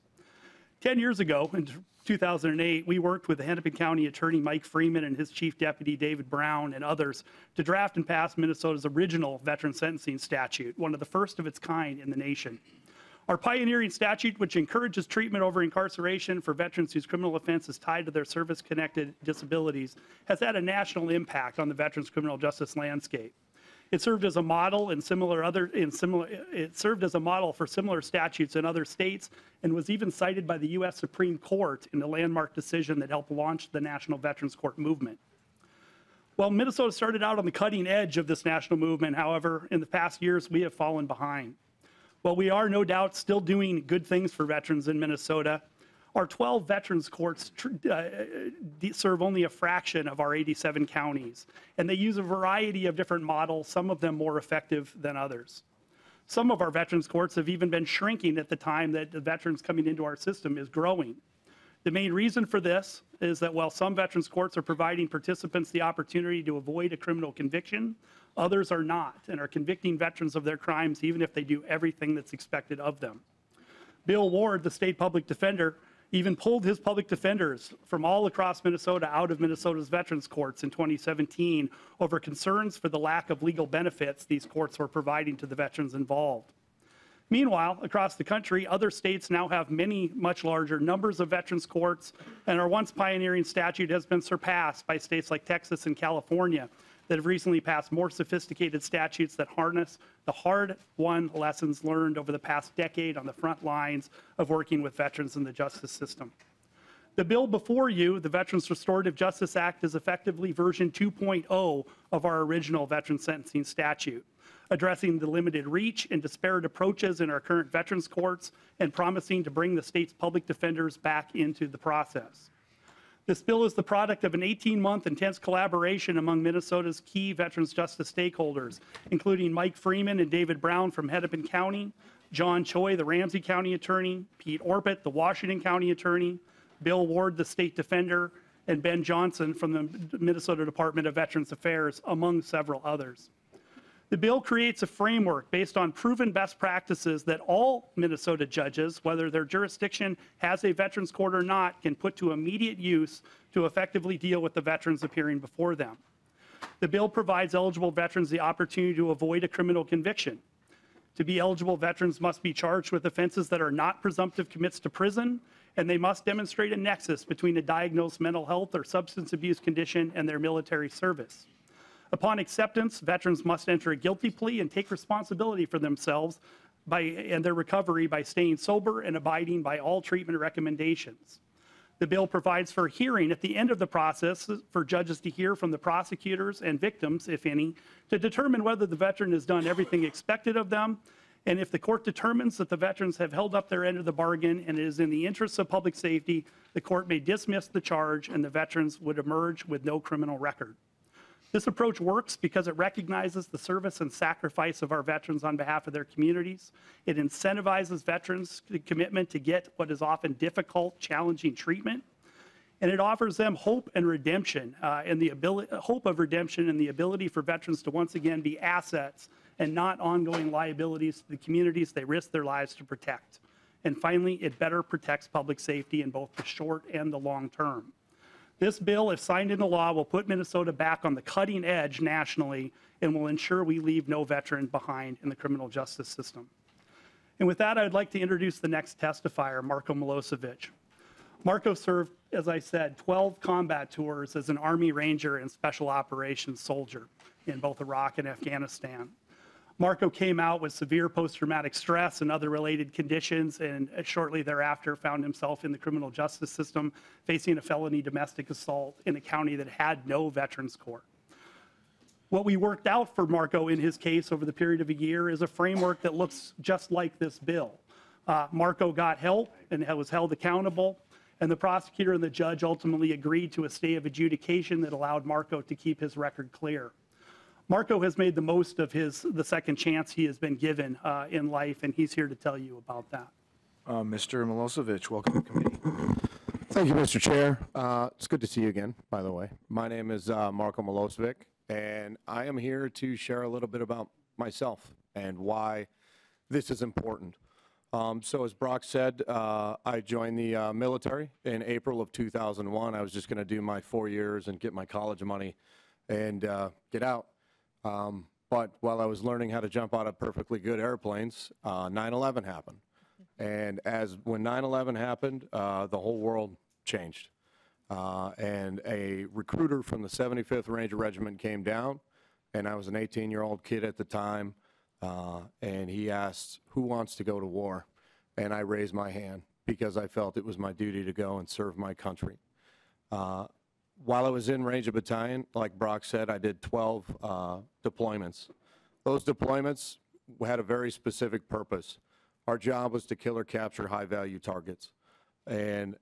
10 years ago, in 2008, we worked with the Hennepin County Attorney Mike Freeman and his Chief Deputy David Brown and others to draft and pass Minnesota's original veteran sentencing statute, one of the first of its kind in the nation. Our pioneering statute, which encourages treatment over incarceration for veterans whose criminal offense is tied to their service-connected disabilities, has had a national impact on the veterans' criminal justice landscape. It served as a model for similar statutes in other states, and was even cited by the U.S. Supreme Court in the landmark decision that helped launch the National Veterans Court movement. While Minnesota started out on the cutting edge of this national movement, however, in the past years we have fallen behind. While we are no doubt still doing good things for veterans in Minnesota, our 12 veterans courts serve only a fraction of our 87 counties, and they use a variety of different models, some of them more effective than others. Some of our veterans courts have even been shrinking at the time that the veterans coming into our system is growing. The main reason for this is that while some veterans courts are providing participants the opportunity to avoid a criminal conviction, others are not and are convicting veterans of their crimes even if they do everything that's expected of them. Bill Ward, the state public defender, even pulled his public defenders from all across Minnesota out of Minnesota's veterans courts in 2017 over concerns for the lack of legal benefits these courts were providing to the veterans involved. Meanwhile, across the country, other states now have much larger numbers of veterans courts, and our once pioneering statute has been surpassed by states like Texas and California that have recently passed more sophisticated statutes that harness the hard-won lessons learned over the past decade on the front lines of working with veterans in the justice system. The bill before you, the Veterans Restorative Justice Act, is effectively version 2.0 of our original veteran sentencing statute, addressing the limited reach and disparate approaches in our current veterans courts and promising to bring the state's public defenders back into the process. This bill is the product of an 18-month intense collaboration among Minnesota's key veterans justice stakeholders, including Mike Freeman and David Brown from Hennepin County, John Choi, the Ramsey County Attorney, Pete Orpett, the Washington County Attorney, Bill Ward, the State Defender, and Ben Johnson from the Minnesota Department of Veterans Affairs, among several others. The bill creates a framework based on proven best practices that all Minnesota judges, whether their jurisdiction has a veterans court or not, can put to immediate use to effectively deal with the veterans appearing before them. The bill provides eligible veterans the opportunity to avoid a criminal conviction. To be eligible, veterans must be charged with offenses that are not presumptive commits to prison, and they must demonstrate a nexus between a diagnosed mental health or substance abuse condition and their military service. Upon acceptance, veterans must enter a guilty plea and take responsibility for themselves and their recovery by staying sober and abiding by all treatment recommendations. The bill provides for a hearing at the end of the process for judges to hear from the prosecutors and victims, if any, to determine whether the veteran has done everything expected of them, and if the court determines that the veterans have held up their end of the bargain and it is in the interests of public safety, the court may dismiss the charge and the veterans would emerge with no criminal record. This approach works because it recognizes the service and sacrifice of our veterans on behalf of their communities. It incentivizes veterans' commitment to get what is often difficult, challenging treatment. And it offers them hope and redemption, and the ability for veterans to once again be assets and not ongoing liabilities to the communities they risk their lives to protect. And finally, it better protects public safety in both the short and the long term. This bill, if signed into law, will put Minnesota back on the cutting edge nationally and will ensure we leave no veteran behind in the criminal justice system. And with that, I'd like to introduce the next testifier, Marko Milosevic. Marko served, as I said, 12 combat tours as an Army Ranger and Special Operations soldier in both Iraq and Afghanistan. Marko came out with severe post-traumatic stress and other related conditions, and shortly thereafter found himself in the criminal justice system facing a felony domestic assault in a county that had no veterans court. What we worked out for Marko in his case over the period of a year is a framework that looks just like this bill. Marko got help and was held accountable, and the prosecutor and the judge ultimately agreed to a stay of adjudication that allowed Marko to keep his record clear. Marko has made the most of the second chance he has been given in life, and he's here to tell you about that.
Mr. Milosevic, welcome to the committee.
Thank you, Mr. Chair. It's good to see you again, by the way. My name is Marko Milosevic.
and I am here to share a little bit about myself and why this is important. So as Brock said, I joined the military in April of 2001. I was just going to do my 4 years and get my college money and get out. But while I was learning how to jump out of perfectly good airplanes, 9/11 happened. And when 9/11 happened, the whole world changed. And a recruiter from the 75th Ranger Regiment came down, and I was an 18-year-old kid at the time, and he asked, "Who wants to go to war?" And I raised my hand because I felt it was my duty to go and serve my country. While I was in Ranger Battalion, like Brock said, I did 12 deployments. Those deployments had a very specific purpose. Our job was to kill or capture high-value targets. And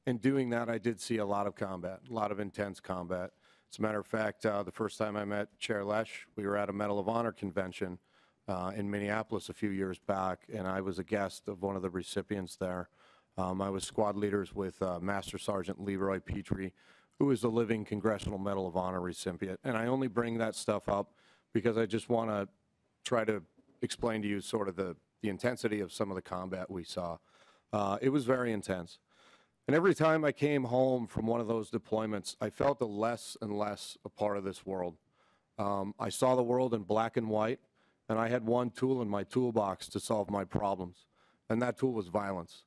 in doing that, I did see a lot of combat, a lot of intense combat. As a matter of fact, the first time I met Chair Lesch, we were at a Medal of Honor convention in Minneapolis a few years back, and I was a guest of one of the recipients there. I was squad leaders with Master Sergeant Leroy Petrie, who is a living Congressional Medal of Honor recipient. And I only bring that stuff up because I just want to try to explain to you sort of the intensity of some of the combat we saw. It was very intense. And every time I came home from one of those deployments, I felt less and less a part of this world. I saw the world in black and white, and I had one tool in my toolbox to solve my problems, and that tool was violence.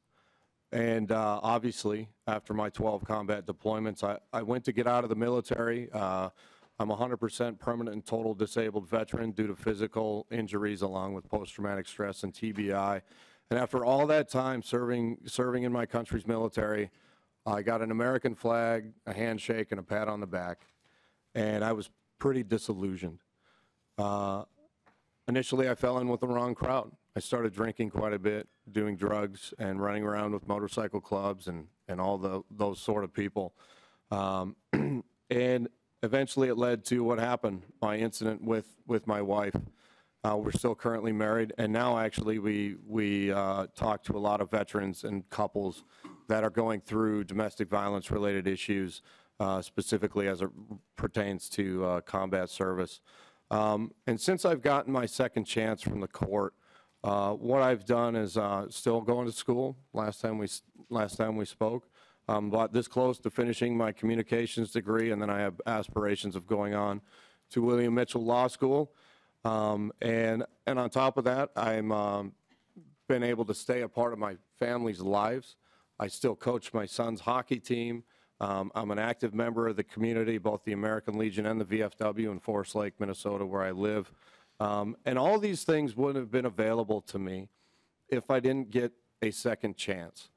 And obviously, after my 12 combat deployments, I went to get out of the military. I'm a 100% permanent and total disabled veteran due to physical injuries along with post-traumatic stress and TBI. And after all that time serving in my country's military, I got an American flag, a handshake, and a pat on the back. And I was pretty disillusioned. Initially, I fell in with the wrong crowd. I started drinking quite a bit, doing drugs, and running around with motorcycle clubs and all those sort of people. And eventually it led to what happened, my incident with my wife. We're still currently married, and now actually we talk to a lot of veterans and couples that are going through domestic violence related issues, specifically as it pertains to combat service. And since I've gotten my second chance from the court, what I've done is still going to school. Last time we spoke, but this close to finishing my communications degree, and then I have aspirations of going on to William Mitchell Law School. And on top of that, I'm been able to stay a part of my family's lives. I still coach my son's hockey team. I'm an active member of the community, both the American Legion and the VFW in Forest Lake, Minnesota, where I live. And all these things wouldn't have been available to me if I didn't get a second chance.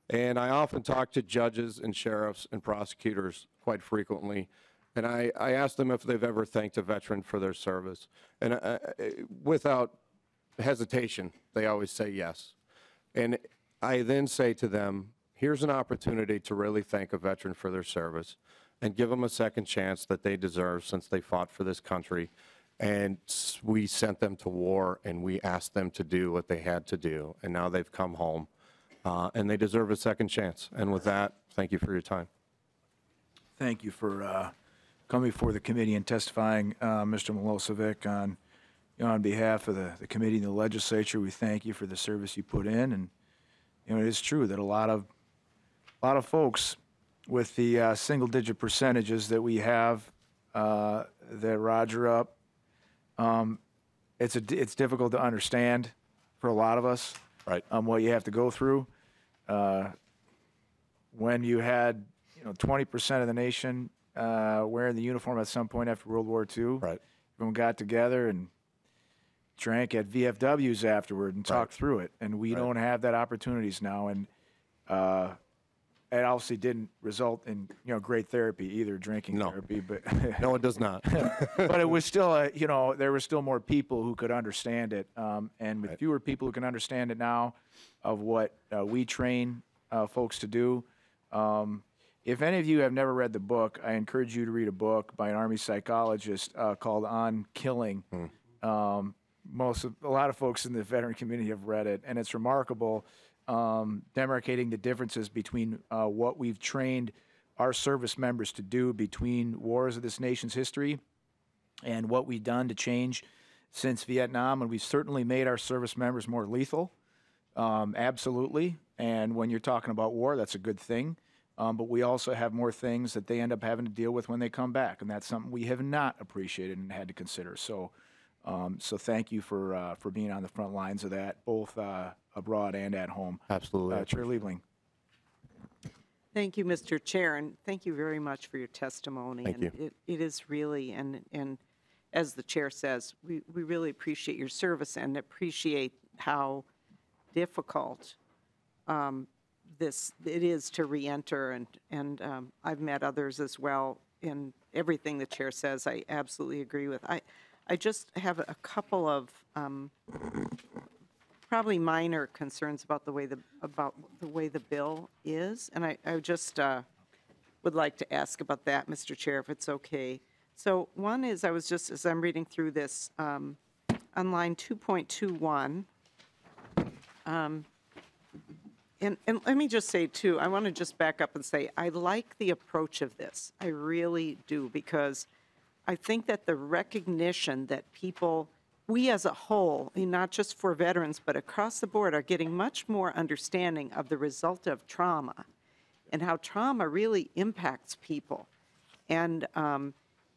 And I often talk to judges and sheriffs and prosecutors quite frequently, and I ask them if they've ever thanked a veteran for their service. And without hesitation, they always say yes. And I then say to them, here's an opportunity to really thank a veteran for their service and give them a second chance that they deserve since they fought for this country. And we sent them to war, and we asked them to do what they had to do. And now they've come home, and they deserve a second chance. And with that, thank you for your time.
Thank you for coming before the committee and testifying, Mr. Milosevic, on behalf of the committee and the legislature. We thank you for the service you put in. And it is true that a lot of folks with the single-digit percentages that we have that Roger up, it's difficult to understand for a lot of us.
Right.
What you have to go through. When you had 20% of the nation wearing the uniform at some point after World War II,
right.
Everyone got together and drank at VFWs afterward and talked through it, and we don't have that opportunities now. And it obviously didn't result in great therapy either, drinking therapy, but
no, it does not.
But it was still there were still more people who could understand it, and with fewer people who can understand it now, of what we train folks to do. If any of you have never read the book, I encourage you to read a book by an Army psychologist called On Killing. A lot of folks in the veteran community have read it, and it's remarkable, demarcating the differences between what we've trained our service members to do between wars of this nation's history and what we've done to change since Vietnam, and we've certainly made our service members more lethal, absolutely. And when you're talking about war, that's a good thing. But we also have more things that they end up having to deal with when they come back, and that's something we have not appreciated and had to consider. So, so thank you for being on the front lines of that, both abroad and at home.
Absolutely.
Chair Liebling.
Thank you, Mr. Chair, and thank you very much for your testimony.
Thank you.
It is really, and as the chair says, we really appreciate your service and appreciate how difficult it is to reenter, and I've met others as well. And everything the chair says, I absolutely agree with. I just have a couple of probably minor concerns about the way the bill is, and I just would like to ask about that, Mr. Chair, if it's okay. So one is, I was just, as I'm reading through this, on line 2.21, and let me just say, too, I want to just back up and say, I like the approach of this. I really do, because I think that the recognition that people, we as a whole, and not just for veterans, but across the board, are getting much more understanding of the result of trauma and how trauma really impacts people. And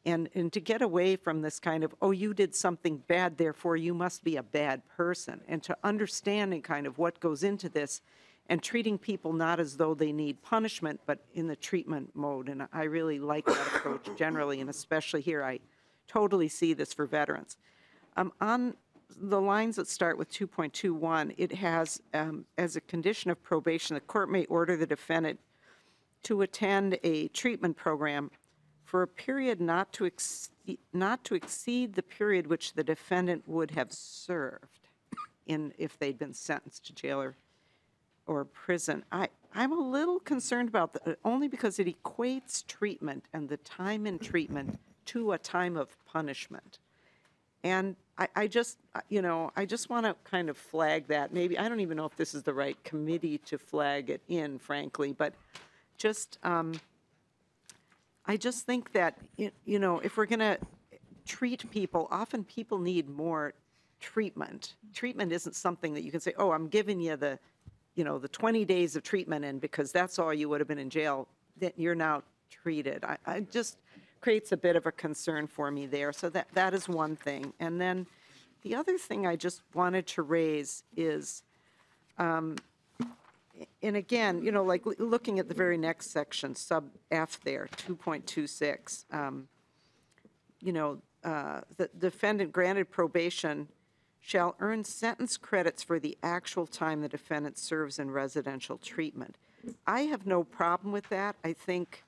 to get away from this kind of, oh, you did something bad, therefore you must be a bad person, and to understanding kind of what goes into this and treating people not as though they need punishment, but in the treatment mode. And I really like that approach generally, and especially here, I totally see this for veterans. On the lines that start with 2.21, it has, as a condition of probation, the court may order the defendant to attend a treatment program for a period not to exceed the period which the defendant would have served if they'd been sentenced to jail or prison. I'm a little concerned about that, only because it equates treatment and the time in treatment to a time of punishment. And I just want to kind of flag that. Maybe, I don't even know if this is the right committee to flag it in, frankly, but just, I just think that, if we're going to treat people, often people need more treatment. Treatment isn't something that you can say, oh, I'm giving you the 20 days of treatment, and because that's all you would have been in jail, that you're now treated. I just creates a bit of a concern for me there. So that is one thing. And then the other thing I just wanted to raise is, and again, like looking at the very next section, sub F there, 2.26, the defendant granted probation shall earn sentence credits for the actual time the defendant serves in residential treatment. I have no problem with that. I think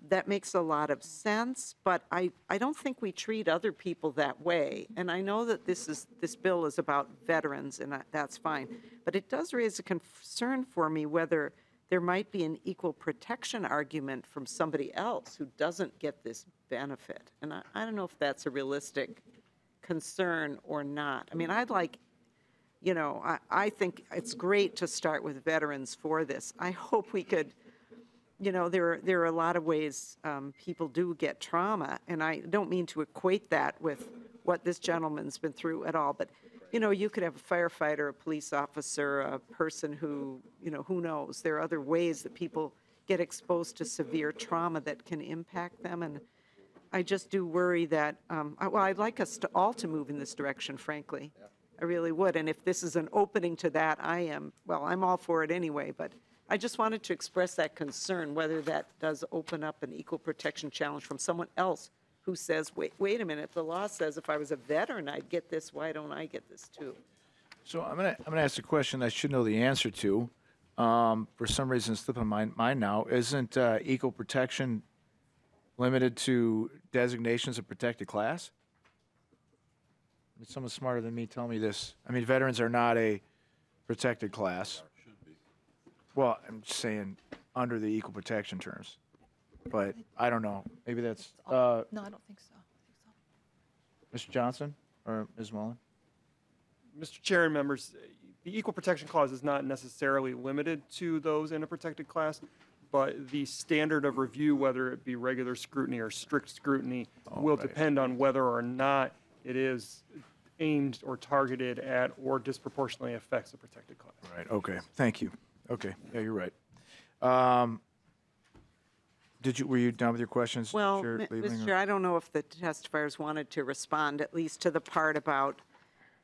that makes a lot of sense, but I don't think we treat other people that way. And I know that this bill is about veterans, and that's fine. But it does raise a concern for me whether there might be an equal protection argument from somebody else who doesn't get this benefit. And I don't know if that's a realistic concern or not. I mean, I'd like, I think it's great to start with veterans for this. I hope we could, there are a lot of ways people do get trauma, and I don't mean to equate that with what this gentleman's been through at all, but, you could have a firefighter, a police officer, a person who, who knows. There are other ways that people get exposed to severe trauma that can impact them, and I just do worry that, well, I'd like us all to move in this direction, frankly. I really would. And if this is an opening to that, I'm all for it anyway. But I just wanted to express that concern, whether that does open up an equal protection challenge from someone else who says, wait a minute, the law says if I was a veteran, I'd get this. Why don't I get this too?
So I'm gonna ask a question I should know the answer to. For some reason, it's slipping my mind now. Isn't equal protection limited to designations of protected class? I mean, someone smarter than me tell me this. I mean, veterans are not a protected class.
Should be.
Well, I'm just saying under the equal protection terms. But I don't know. Maybe that's
No, I don't think so.
Mr. Johnson or Ms. Mullen?
Mr. Chair and members, the Equal Protection Clause is not necessarily limited to those in a protected class. but the standard of review, whether it be regular scrutiny or strict scrutiny, will depend on whether or not it is aimed or targeted at or disproportionately affects a protected class.
Right, okay, thank you. Okay, yeah, you're right. Were you done with your questions,
Well,
Chair Liebling,
Mr.
or-
Chair, I don't know if the testifiers wanted to respond at least to the part about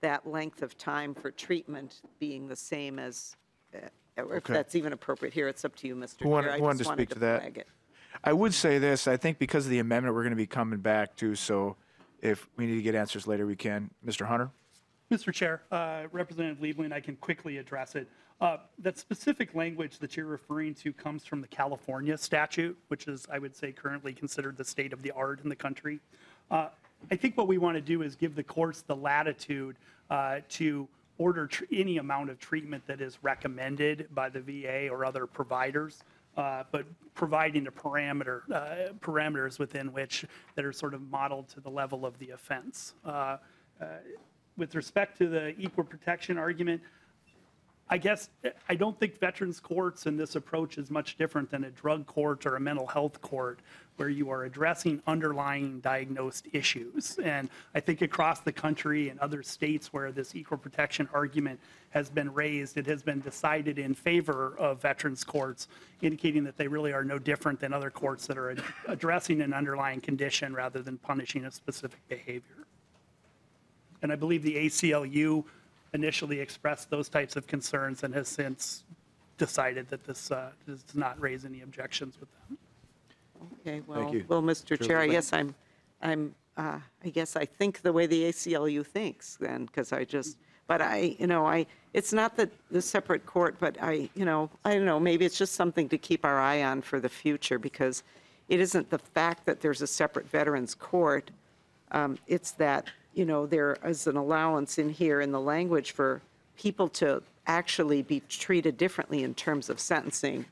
that length of time for treatment being the same as, or if
Okay.
that's even appropriate here. It's up to you, Mr.
Who wanted-
Chair. I
who wanted
just
to
wanted
speak to that?
flag it.
I would say this, I think because of the amendment, we're going to be coming back to, so if we need to get answers later, we can. Mr. Hunter?
Mr. Chair, Representative Liebling, I can quickly address it. That specific language that you're referring to comes from the California statute, which is, I would say, currently considered the state of the art in the country. I think what we want to do is give the courts the latitude to order any amount of treatment that is recommended by the VA or other providers, but providing the parameters within which that are sort of modeled to the level of the offense. With respect to the equal protection argument, I guess I don't think veterans courts in this approach is much different than a drug court or a mental health court where you are addressing underlying diagnosed issues. And I think across the country and other states where this equal protection argument has been raised, it has been decided in favor of veterans courts, indicating that they really are no different than other courts that are addressing an underlying condition rather than punishing a specific behavior. And I believe the ACLU initially expressed those types of concerns and has since decided that this does not raise any objections with them.
Okay, well,
you.
Mr. Chair, I guess I guess I think the way the ACLU thinks then, because it's not that the separate court, but I don't know, maybe it's just something to keep our eye on for the future, because it isn't the fact that there's a separate veterans court, it's that, there is an allowance in here in the language for people to actually be treated differently in terms of sentencing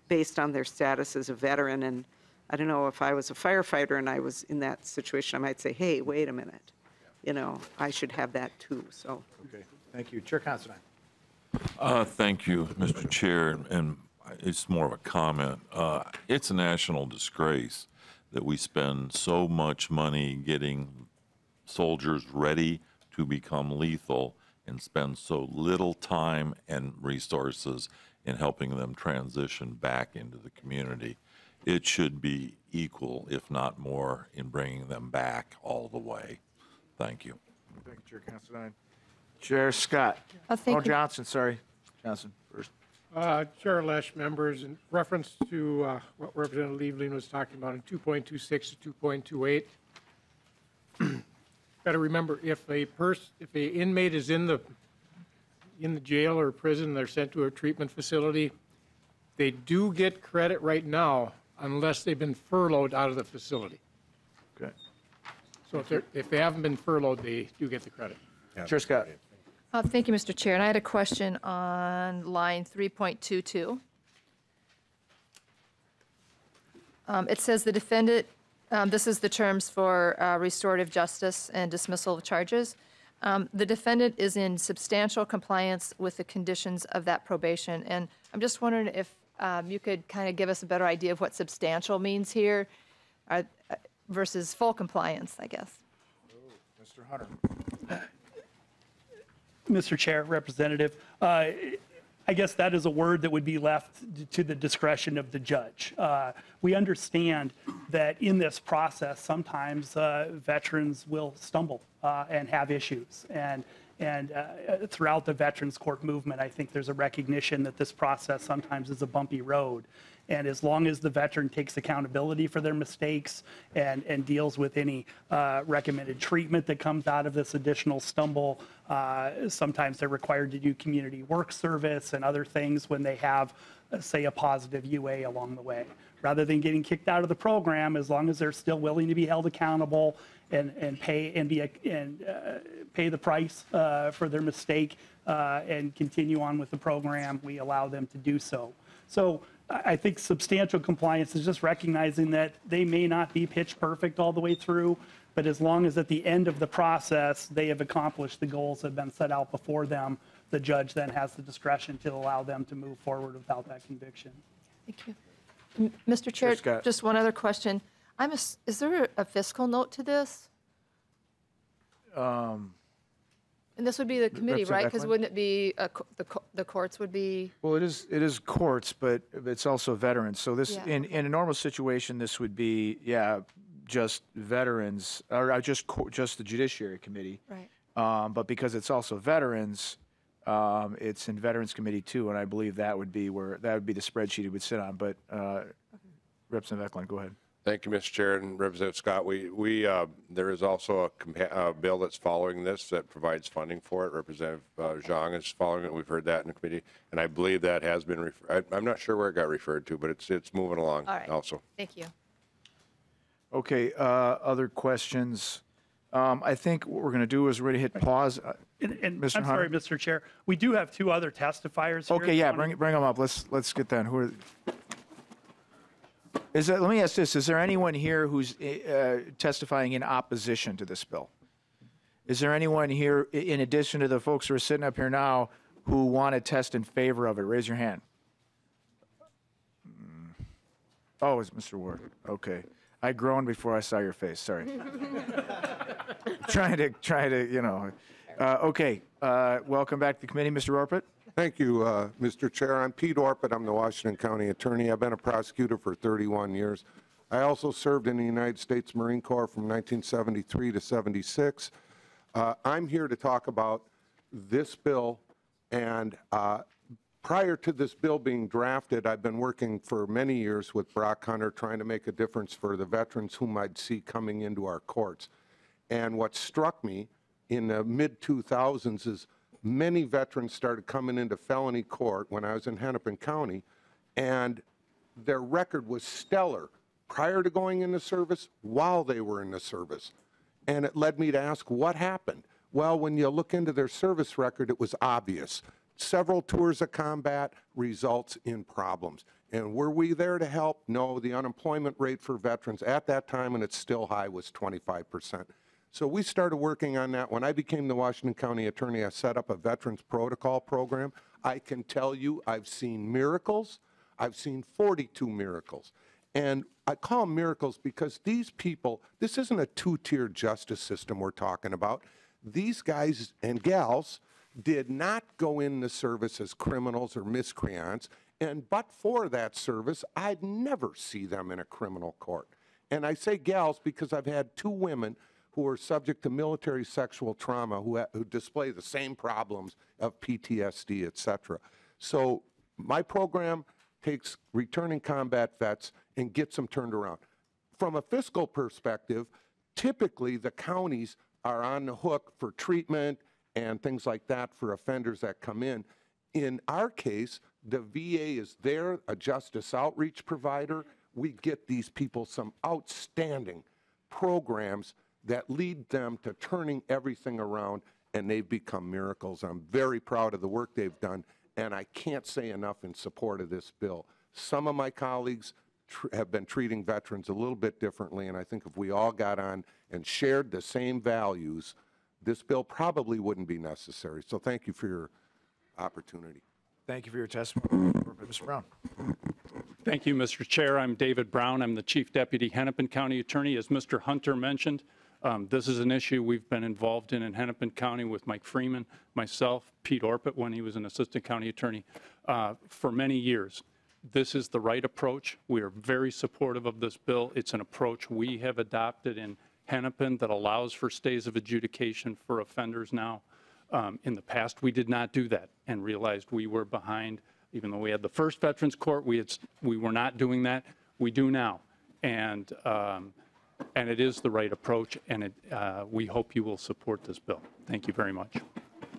based on their status as a veteran. And I don't know, if I was a firefighter and I was in that situation, I might say, hey, wait a minute, I should have that too, so.
Okay, thank you. Chair Considine.
Thank you, Mr. Chair, and it's more of a comment. It's a national disgrace that we spend so much money getting soldiers ready to become lethal and spend so little time and resources in helping them transition back into the community. It should be equal, if not more, in bringing them back all the way. Thank you.
Thank you, Chair Considine. Chair Scott.
Thank you.
Johnson, sorry. Johnson first.
Chair Lesch, members, in reference to what Representative Liebling was talking about in 2.26 to 2.28, got to remember, if a inmate is in the jail or prison, they're sent to a treatment facility, they do get credit right now unless they've been furloughed out of the facility.
Okay.
So if they haven't been furloughed, they do get the credit.
Chair Scott.
Thank you, Mr. Chair. And I had a question on line 3.22. It says the defendant, this is the terms for restorative justice and dismissal of charges. The defendant is in substantial compliance with the conditions of that probation. And I'm just wondering if you could kind of give us a better idea of what substantial means here versus full compliance, I guess.
Mr. Hunter.
Mr. Chair, Representative, I guess that is a word that would be left to the discretion of the judge. We understand that in this process, sometimes veterans will stumble and have issues. And throughout the veterans court movement, I think there's a recognition that this process sometimes is a bumpy road. And as long as the veteran takes accountability for their mistakes and deals with any recommended treatment that comes out of this additional stumble, sometimes they're required to do community work service and other things when they have, say, a positive UA along the way. Rather than getting kicked out of the program, as long as they're still willing to be held accountable and pay the price for their mistake and continue on with the program, we allow them to do so. So I think substantial compliance is just recognizing that they may not be pitch perfect all the way through, but as long as at the end of the process they have accomplished the goals that have been set out before them, the judge then has the discretion to allow them to move forward without that conviction.
Thank you. Mr. Chair,
Scott.
just one other question. Is there a fiscal note to this? And this would be the committee,
Representative
right? Because
Ecklund?
wouldn't it be, the courts would be,
Well, it is courts, but it's also veterans. So this,
Yeah.
in a normal situation, this would be, yeah, just veterans, or just the Judiciary Committee.
right?
But because it's also veterans, it's in Veterans Committee too, and I believe that would be the spreadsheet it would sit on. But Representative Ecklund, go ahead.
Thank you, Mr. Chair, and Representative Scott. There is also a bill that's following this that provides funding for it. Representative Zhang is following it. We've heard that in the committee, and I believe that has been. I'm not sure where it got referred to, but it's moving along.
All right.
Also.
Thank you.
Okay. Other questions? I think what we're going to do is we're going to hit pause.
And
Mr.
I'm sorry,
Hunter?
Mr. Chair. We do have two other testifiers here.
Okay. Yeah. Bring them up. Let's get that. Who are? Let me ask this: is there anyone here who's testifying in opposition to this bill? Is there anyone here, in addition to the folks who are sitting up here now, who want to test in favor of it? Raise your hand. Oh, it's Mr. Ward. Okay, I groaned before I saw your face. Sorry. trying to, Okay. Welcome back to the committee, Mr. Orpett.
Thank you, Mr. Chair. I'm Pete Orpett. I'm the Washington County Attorney. I've been a prosecutor for 31 years. I also served in the United States Marine Corps from 1973 to 76. I'm here to talk about this bill, and prior to this bill being drafted, I've been working for many years with Brock Hunter trying to make a difference for the veterans whom I'd see coming into our courts. And what struck me in the mid-2000s is many veterans started coming into felony court when I was in Hennepin County, and their record was stellar prior to going into service, while they were in the service. And it led me to ask, what happened? Well, when you look into their service record, it was obvious. Several tours of combat results in problems. And were we there to help? No, the unemployment rate for veterans at that time, and it's still high, was 25%. So we started working on that. When I became the Washington County Attorney, I set up a Veterans Protocol Program. I can tell you I've seen miracles. I've seen 42 miracles. And I call them miracles because these people, this isn't a two-tier justice system we're talking about. These guys and gals did not go in the service as criminals or miscreants, and but for that service, I'd never see them in a criminal court. And I say gals because I've had two women who are subject to military sexual trauma who display the same problems of PTSD, et cetera. So my program takes returning combat vets and gets them turned around. From a fiscal perspective, typically the counties are on the hook for treatment and things like that for offenders that come in. In our case, the VA is there, a justice outreach provider. We get these people some outstanding programs that lead them to turning everything around, and they've become miracles. I'm very proud of the work they've done, and I can't say enough in support of this bill. Some of my colleagues have been treating veterans a little bit differently, and I think if we all got on and shared the same values, this bill probably wouldn't be necessary. So thank you for your opportunity.
Thank you for your testimony. Mr. Brown.
Thank you, Mr. Chair. I'm David Brown. I'm the Chief Deputy Hennepin County Attorney. As Mr. Hunter mentioned, this is an issue we've been involved in Hennepin County with Mike Freeman, myself, Pete Orpett when he was an Assistant County Attorney for many years. This is the right approach. We are very supportive of this bill. It's an approach we have adopted in Hennepin that allows for stays of adjudication for offenders now. In the past, we did not do that and realized we were behind. Even though we had the first Veterans Court, we were not doing that. We do now. And it is the right approach, and we hope you will support this bill. Thank you very much.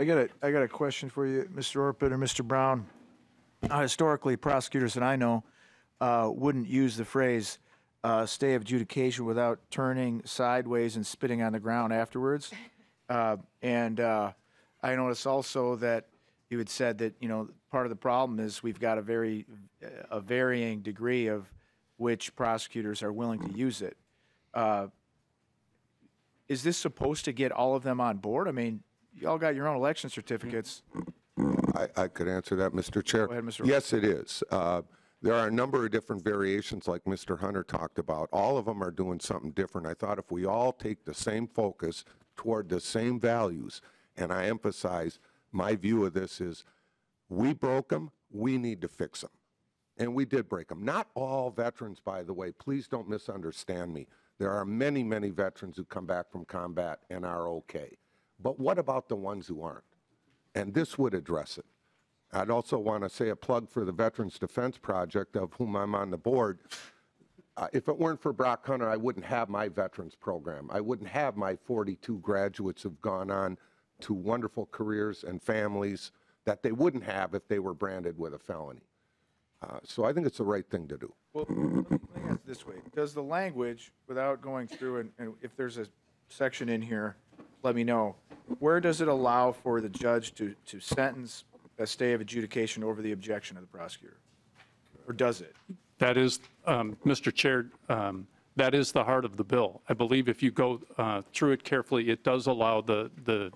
I got a question for you, Mr. Orpett or Mr. Brown. Historically, prosecutors that I know wouldn't use the phrase stay of adjudication without turning sideways and spitting on the ground afterwards. I noticed also that you had said that, part of the problem is we've got a varying degree of which prosecutors are willing to use it. Is this supposed to get all of them on board? I mean, you all got your own election certificates.
I could answer that, Mr. Chair.
Go ahead, Mr.
Yes, it is. There are a number of different variations like Mr. Hunter talked about. All of them are doing something different. I thought if we all take the same focus toward the same values, and I emphasize my view of this is we broke them, we need to fix them. And we did break them. Not all veterans, by the way, please don't misunderstand me. There are many, many veterans who come back from combat and are okay. But what about the ones who aren't? And this would address it. I'd also want to say a plug for the Veterans Defense Project, of whom I'm on the board. If it weren't for Brock Hunter, I wouldn't have my veterans program. I wouldn't have my 42 graduates who've gone on to wonderful careers and families that they wouldn't have if they were branded with a felony. So I think it's the right thing to do.
Well, let me ask it this way. Does the language, without going through, and if there's a section in here, let me know, where does it allow for the judge to sentence a stay of adjudication over the objection of the prosecutor? Or does it?
That is, Mr. Chair, that is the heart of the bill. I believe if you go through it carefully, it does allow the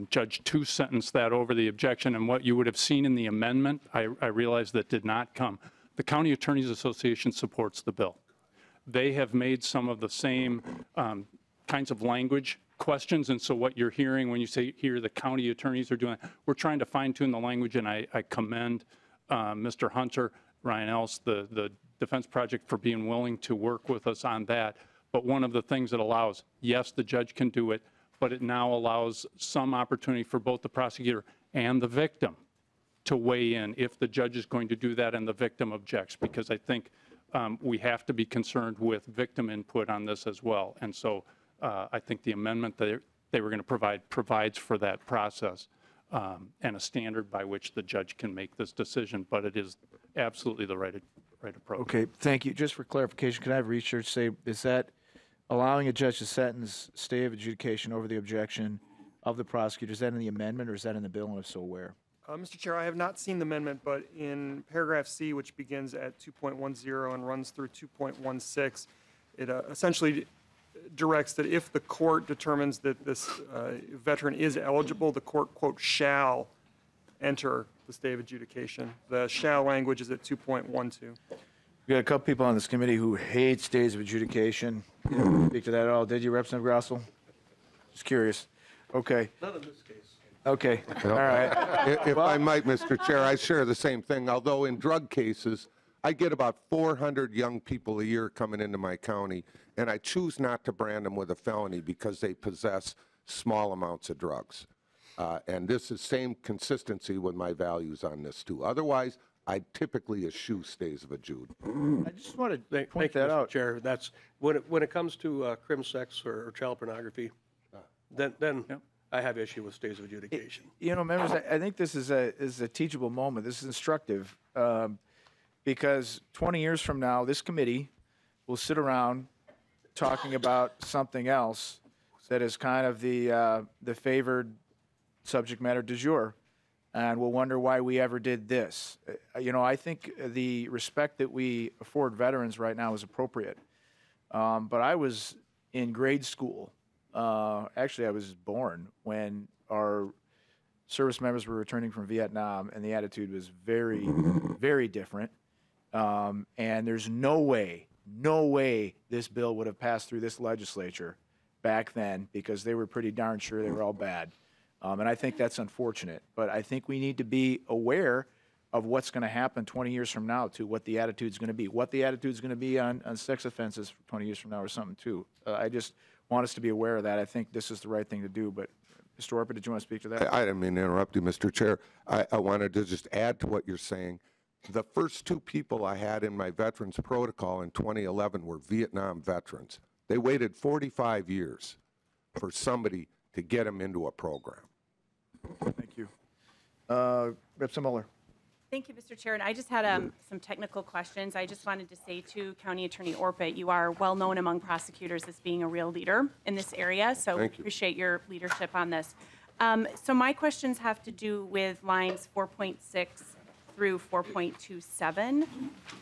judge to sentence that over the objection. And what you would have seen in the amendment, I realize that did not come. The County Attorneys Association supports the bill. They have made some of the same kinds of language questions, and so what you're hearing when you say here the county attorneys are doing, we're trying to fine tune the language, and I commend Mr. Hunter, Ryan Else, the Defense Project, for being willing to work with us on that. But one of the things it allows, yes, the judge can do it, but it now allows some opportunity for both the prosecutor and the victim to weigh in if the judge is going to do that and the victim objects, because I think we have to be concerned with victim input on this as well. And so I think the amendment that they were going to provide provides for that process and a standard by which the judge can make this decision, but it is absolutely the right approach.
Okay, thank you. Just for clarification, can I have research say, is that allowing a judge to sentence stay of adjudication over the objection of the prosecutor, is that in the amendment or is that in the bill, and if so, where?
Mr. Chair, I have not seen the amendment, but in paragraph C, which begins at 2.10 and runs through 2.16, it essentially directs that if the court determines that this veteran is eligible, the court, quote, shall enter the stay of adjudication. The shall language is at 2.12.
We got a couple people on this committee who hate stays of adjudication. You didn't speak to that at all, did you, Representative Grossel? Just curious. Okay.
Not in this case.
Okay, all right.
If I might, Mr. Chair, I share the same thing, although in drug cases, I get about 400 young people a year coming into my county, and I choose not to brand them with a felony because they possess small amounts of drugs. And this is same consistency with my values on this, too. Otherwise, I typically eschew stays of adjude.
I just want to point
Thank you,
that
Mr.
out.
Chair. That's when it comes to crim sex or child pornography, then I have issue with stays of adjudication.
You know, members, I think this is a teachable moment. This is instructive because 20 years from now, this committee will sit around talking about something else that is kind of the favored subject matter du jour, and we'll wonder why we ever did this. You know, I think the respect that we afford veterans right now is appropriate. But I was in grade school. Actually, I was born when our service members were returning from Vietnam, and the attitude was very, very different. And there's no way this bill would have passed through this legislature back then, because they were pretty darn sure they were all bad. And I think that's unfortunate. But I think we need to be aware of what's going to happen 20 years from now, to what the attitude's going to be. What the attitude's going to be on sex offenses 20 years from now or something, too. I just want us to be aware of that. I think this is the right thing to do. But, Mr. Orpah, did you want to speak to that?
I didn't mean to interrupt you, Mr. Chair. I wanted to just add to what you're saying. The first two people I had in my veterans protocol in 2011 were Vietnam veterans. They waited 45 years for somebody to get them into a program.
Thank you. Representative Muller.
Thank you, Mr. Chair. And I just had some technical questions. I just wanted to say to County Attorney Orpah, you are well known among prosecutors as being a real leader in this area, so appreciate your leadership on this. So my questions have to do with lines 4.6 through 4.27.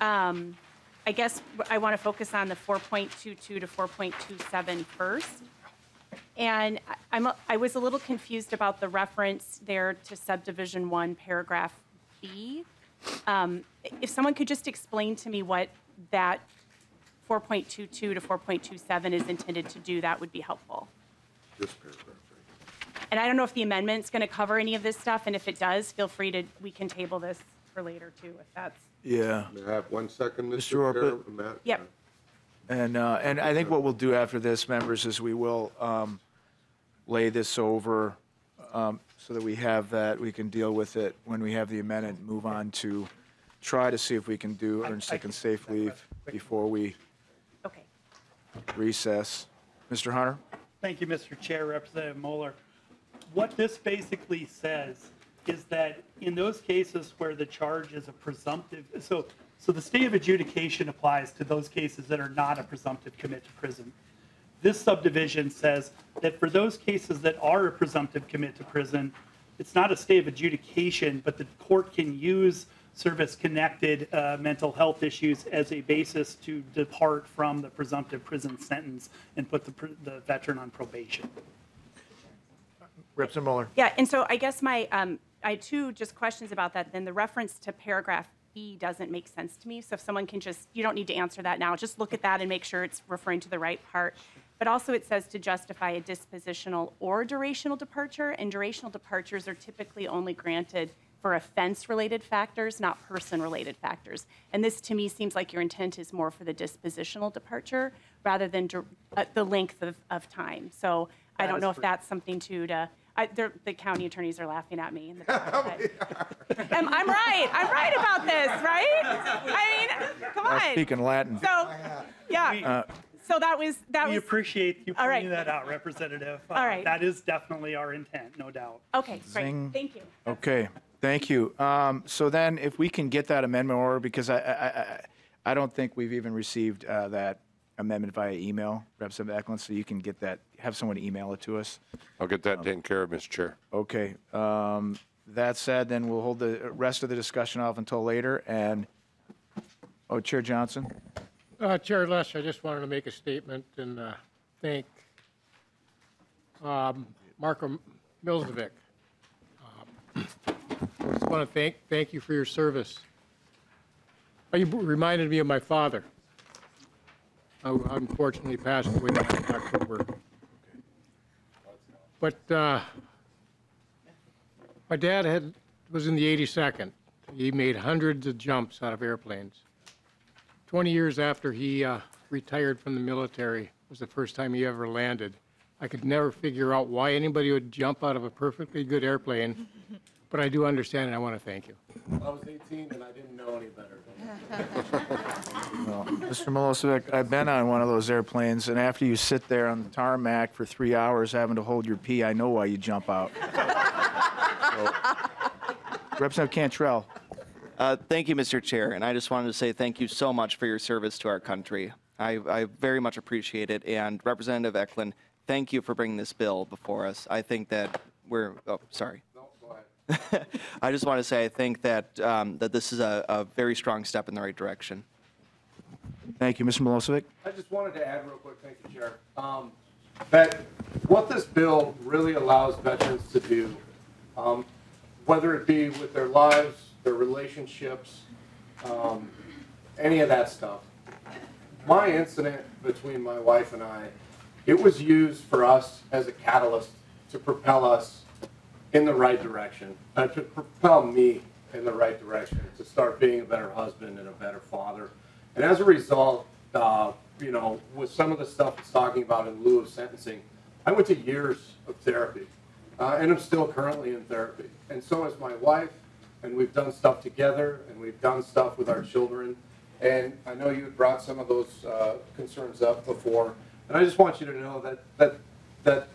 I guess I want to focus on the 4.22 to 4.27 first. And I was a little confused about the reference there to subdivision 1, paragraph B. If someone could just explain to me what that 4.22 to 4.27 is intended to do, that would be helpful.
This paragraph, right?
And I don't know if the amendment's going to cover any of this stuff, and if it does, feel free to, we can table this for later too, if that's.
Yeah.
May I have 1 second,
Mr.
Mr. Chair?
Orpett?
Matt?
Yep.
And I think what we'll do after this, members, is we will lay this over so that we have that, we can deal with it when we have the amendment, move on to try to see if we can do earned sick and safe leave before we
Okay.
recess. Mr. Hunter?
Thank you, Mr. Chair, Representative Moeller. What this basically says is that in those cases where the charge is a presumptive, so the stay of adjudication applies to those cases that are not a presumptive commit to prison. This subdivision says that for those cases that are a presumptive commit to prison, it's not a stay of adjudication, but the court can use service-connected mental health issues as a basis to depart from the presumptive prison sentence and put the veteran on probation.
Representative Mueller.
Yeah, and so I guess my, I had two just questions about that. Then the reference to paragraph E doesn't make sense to me. So if someone can just, you don't need to answer that now, just look at that and make sure it's referring to the right part. But also it says to justify a dispositional or durational departure, and durational departures are typically only granted for offense-related factors, not person-related factors. And this, to me, seems like your intent is more for the dispositional departure rather than the length of time. So I don't know if that's something to the county attorneys are laughing at me in the back. I'm right about this, right? I mean, come on.
Speaking Latin.
So, yeah. So that was.
We appreciate you pointing
right.
that out, Representative.
All right.
That is definitely our intent, no doubt.
Okay, great.
Zing.
Thank you.
Okay, thank you. So then if we can get that amendment order, because I don't think we've even received that amendment via email, Representative Ecklund, so you can get that, have someone email it to us.
I'll get that taken care of, Mr. Chair.
Okay. That said, then we'll hold the rest of the discussion off until later. And, Chair Johnson?
Chair Lesch, I just wanted to make a statement and thank Marko Milzovic. I just want to thank you for your service. You reminded me of my father, who unfortunately passed away last October. But my dad was in the 82nd. He made hundreds of jumps out of airplanes. 20 years after he retired from the military was the first time he ever landed. I could never figure out why anybody would jump out of a perfectly good airplane, but I do understand, and I want to thank you.
I was 18 and I didn't know any better.
Well, Mr. Milosevic, I've been on one of those airplanes, and after you sit there on the tarmac for 3 hours having to hold your pee, I know why you jump out. So, Representative Cantrell.
Thank you, Mr. Chair, and I just wanted to say thank you so much for your service to our country. I very much appreciate it, and Representative Ecklund, thank you for bringing this bill before us. I think that we're, sorry. No, go ahead. I just want to say I think that, that this is a very strong step in the right direction.
Thank you, Mr. Milosevic.
I just wanted to add real quick, thank you, Chair, that what this bill really allows veterans to do, whether it be with their lives, their relationships, any of that stuff. My incident between my wife and I, it was used for us as a catalyst to propel us in the right direction, to propel me in the right direction, to start being a better husband and a better father. And as a result, you know, with some of the stuff it's talking about in lieu of sentencing, I went to years of therapy, and I'm still currently in therapy. And so is my wife. And we've done stuff together, and we've done stuff with our children. And I know you had brought some of those concerns up before. And I just want you to know that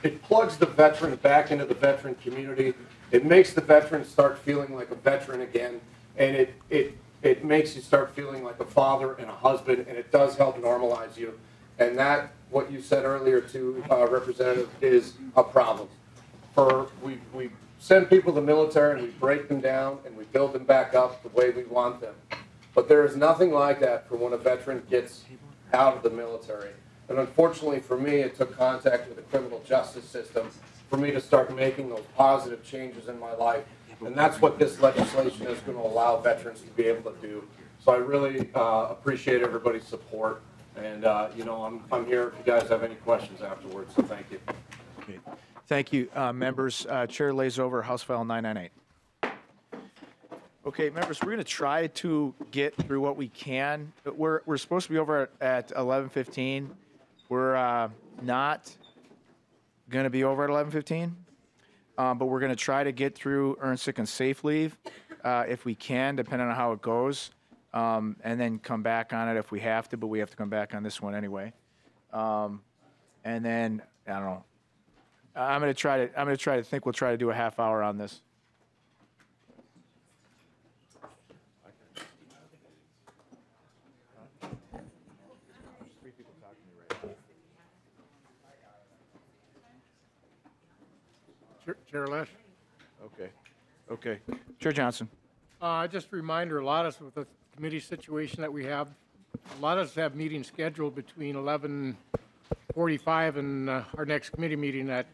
it plugs the veteran back into the veteran community. It makes the veteran start feeling like a veteran again. And it makes you start feeling like a father and a husband, and it does help normalize you. And that, what you said earlier to Representative, is a problem. We send people to the military and we break them down and we build them back up the way we want them. But there is nothing like that for when a veteran gets out of the military. And unfortunately for me, it took contact with the criminal justice system for me to start making those positive changes in my life And that's what this legislation is going to allow veterans to be able to do. So I really appreciate everybody's support. And, you know, I'm here if you guys have any questions afterwards, so thank you.
Okay. Thank you, members. Chair lays over House File 998. Okay, members, we're going to try to get through what we can. We're supposed to be over at 11:15. We're not going to be over at 11:15, but we're going to try to get through earned sick and safe leave if we can, depending on how it goes, and then come back on it if we have to. But we have to come back on this one anyway. And then I don't know. I'm going to try to think we'll try to do a half hour on this.
Chair Lesch.
Okay. Chair Johnson.
Just a reminder, a lot of us with the committee situation that we have, a lot of us have meetings scheduled between 11:45 and our next committee meeting at.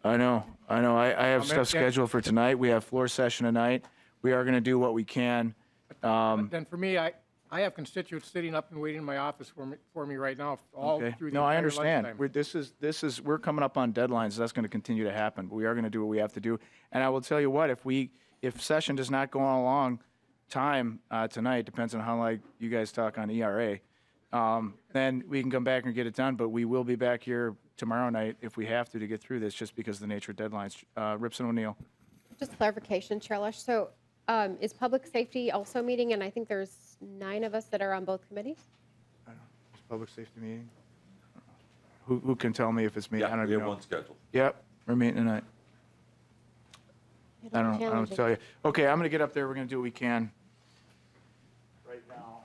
I know. I have stuff scheduled for tonight. We have floor session tonight. We are going to do what we can.
Then for me, I have constituents sitting up and waiting in my office for me right now, all through the
No, I
entire
understand.
lunchtime.
We're coming up on deadlines. That's going to continue to happen. But we are going to do what we have to do. And I will tell you what, if session does not go on a long time tonight, depends on how like you guys talk on ERA, then we can come back and get it done. But we will be back here tomorrow night if we have to get through this, just because of the nature of deadlines. Ripson O'Neill.
Just clarification, Chair Lesch. So is public safety also meeting? And I think there's 9 of us that are on both committees.
Is public safety meeting? Who can tell me if it's me?
Yeah,
I don't
we have
know.
one scheduled.
Yep, we're meeting tonight. I don't tell you. Okay, I'm going to get up there. We're going to do what we can right now.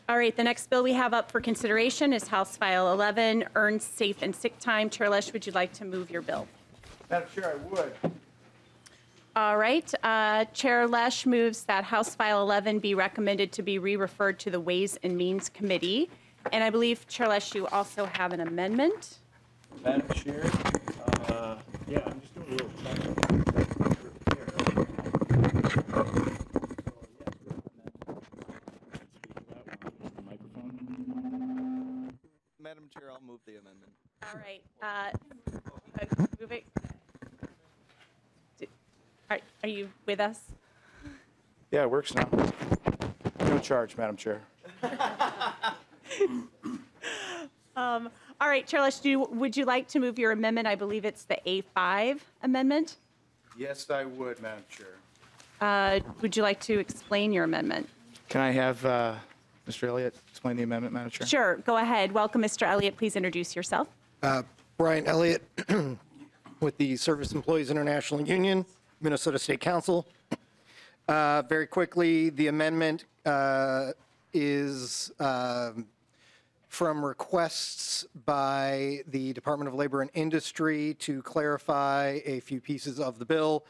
All right, the next bill we have up for consideration is House File 11, Earned Safe and Sick Time. Chair Lesch, would you like to move your bill?
Madam Chair, I would.
All right, Chair Lesch moves that House File 11 be recommended to be re-referred to the Ways and Means Committee. And I believe, Chair Lesch, you also have an amendment.
Madam Chair, yeah, I'm just doing a little check.
Madam Chair, I'll move the amendment.
All right, move it. Are you with us?
Yeah, it works now. No charge, Madam Chair.
All right, Chair Lesch, would you like to move your amendment? I believe it's the A5 amendment.
Yes, I would, Madam Chair.
Would you like to explain your amendment?
Can I have Mr. Elliott explain the amendment, Madam Chair?
Sure, go ahead. Welcome, Mr. Elliott. Please introduce yourself.
Brian Elliott with the Service Employees International Union, Minnesota State Council. Very quickly, the amendment is from requests by the Department of Labor and Industry to clarify a few pieces of the bill.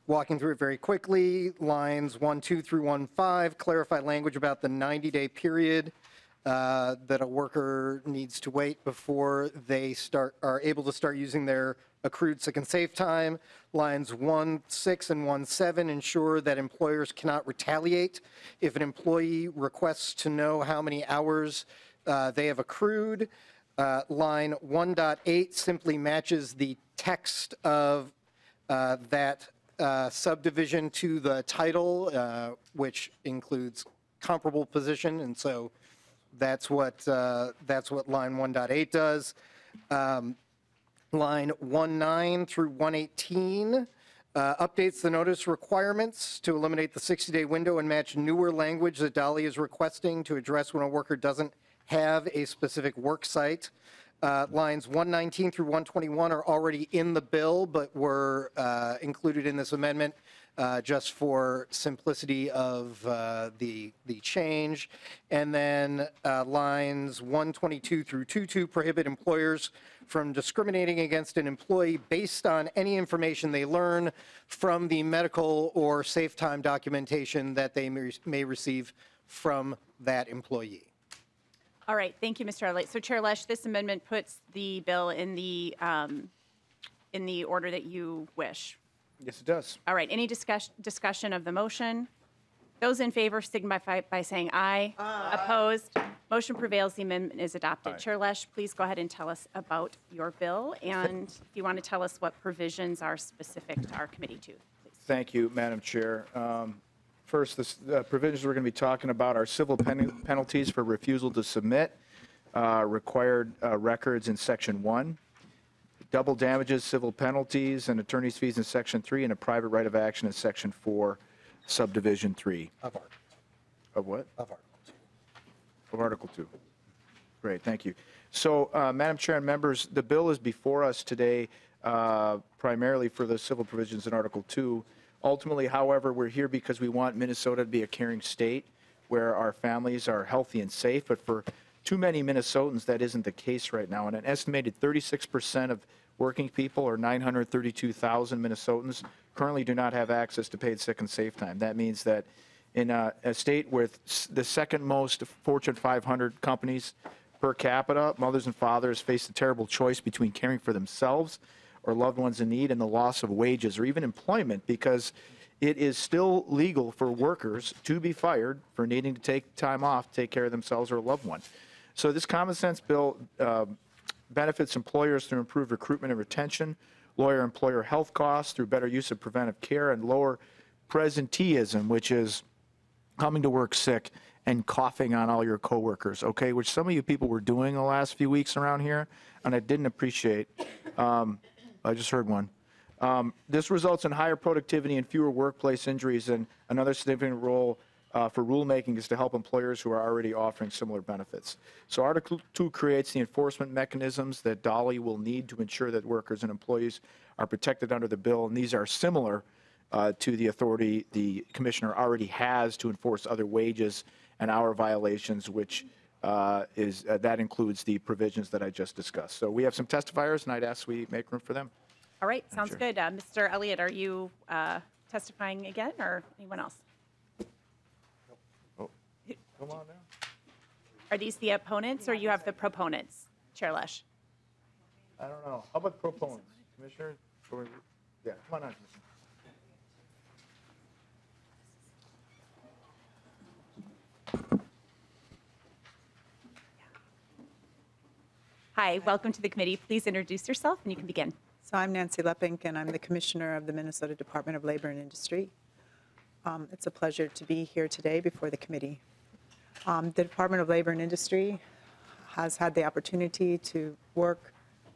Walking through it very quickly, lines 1.2 through 1.5 clarify language about the 90-day period that a worker needs to wait before they are able to start using their accrued sick and safe time. Lines 1.6 and 1.7 ensure that employers cannot retaliate if an employee requests to know how many hours they have accrued. Line 1.8 simply matches the text of that subdivision to the title, which includes comparable position, and so that's what line 1.8 does. Line 1.9 through 1.18 updates the notice requirements to eliminate the 60-day window and match newer language that Dolly is requesting to address when a worker doesn't have a specific work site. Lines 119 through 121 are already in the bill, but were included in this amendment just for simplicity of the change. And then lines 122 through 22 prohibit employers from discriminating against an employee based on any information they learn from the medical or safe time documentation that they may receive from that employee.
All right, thank you, Mr. Elliott. So Chair Lesch, this amendment puts the bill in the order that you wish.
Yes, it does.
All right, any discussion of the motion? Those in favor signify by saying aye. Aye. Opposed? Motion prevails. The amendment is adopted.
Aye.
Chair Lesch, please go ahead and tell us about your bill, and if you want to tell us what provisions are specific to our committee too, please.
Thank you, Madam Chair. First, the provisions we're going to be talking about are civil penalties for refusal to submit required records in Section 1, double damages, civil penalties, and attorney's fees in Section 3, and a private right of action in Section 4, Subdivision 3.
Of Article 2.
Of what?
Of Article 2.
Of Article 2. Great, thank you. So, Madam Chair and members, the bill is before us today primarily for the civil provisions in Article 2. Ultimately, however, we're here because we want Minnesota to be a caring state where our families are healthy and safe, but for too many Minnesotans, that isn't the case right now. And an estimated 36% of working people, or 932,000 Minnesotans, currently do not have access to paid sick and safe time. That means that in a state with the second most Fortune 500 companies per capita, mothers and fathers face the terrible choice between caring for themselves or loved ones in need and the loss of wages or even employment, because it is still legal for workers to be fired for needing to take time off to take care of themselves or a loved one. So this common sense bill benefits employers through improved recruitment and retention, lower employer health costs through better use of preventive care, and lower presenteeism, which is coming to work sick and coughing on all your coworkers, okay, which some of you people were doing the last few weeks around here, and I didn't appreciate. I just heard one. This results in higher productivity and fewer workplace injuries, and another significant role for rulemaking is to help employers who are already offering similar benefits. So Article 2 creates the enforcement mechanisms that Dolly will need to ensure that workers and employees are protected under the bill, and these are similar to the authority the Commissioner already has to enforce other wages and hour violations, which that includes the provisions that I just discussed. So we have some testifiers, and I'd ask we make room for them.
All right, sounds good. Mr. Elliott, are you testifying again, or anyone else?
Oh, come on now.
Are these the opponents, or you have the proponents, Chair Lesch?
I don't know. How about proponents? Commissioner? Yeah, come on on, Commissioner.
Hi, welcome to the committee. Please introduce yourself, and you can begin.
So I'm Nancy Leppink, and I'm the Commissioner of the Minnesota Department of Labor and Industry. It's a pleasure to be here today before the committee. The Department of Labor and Industry has had the opportunity to work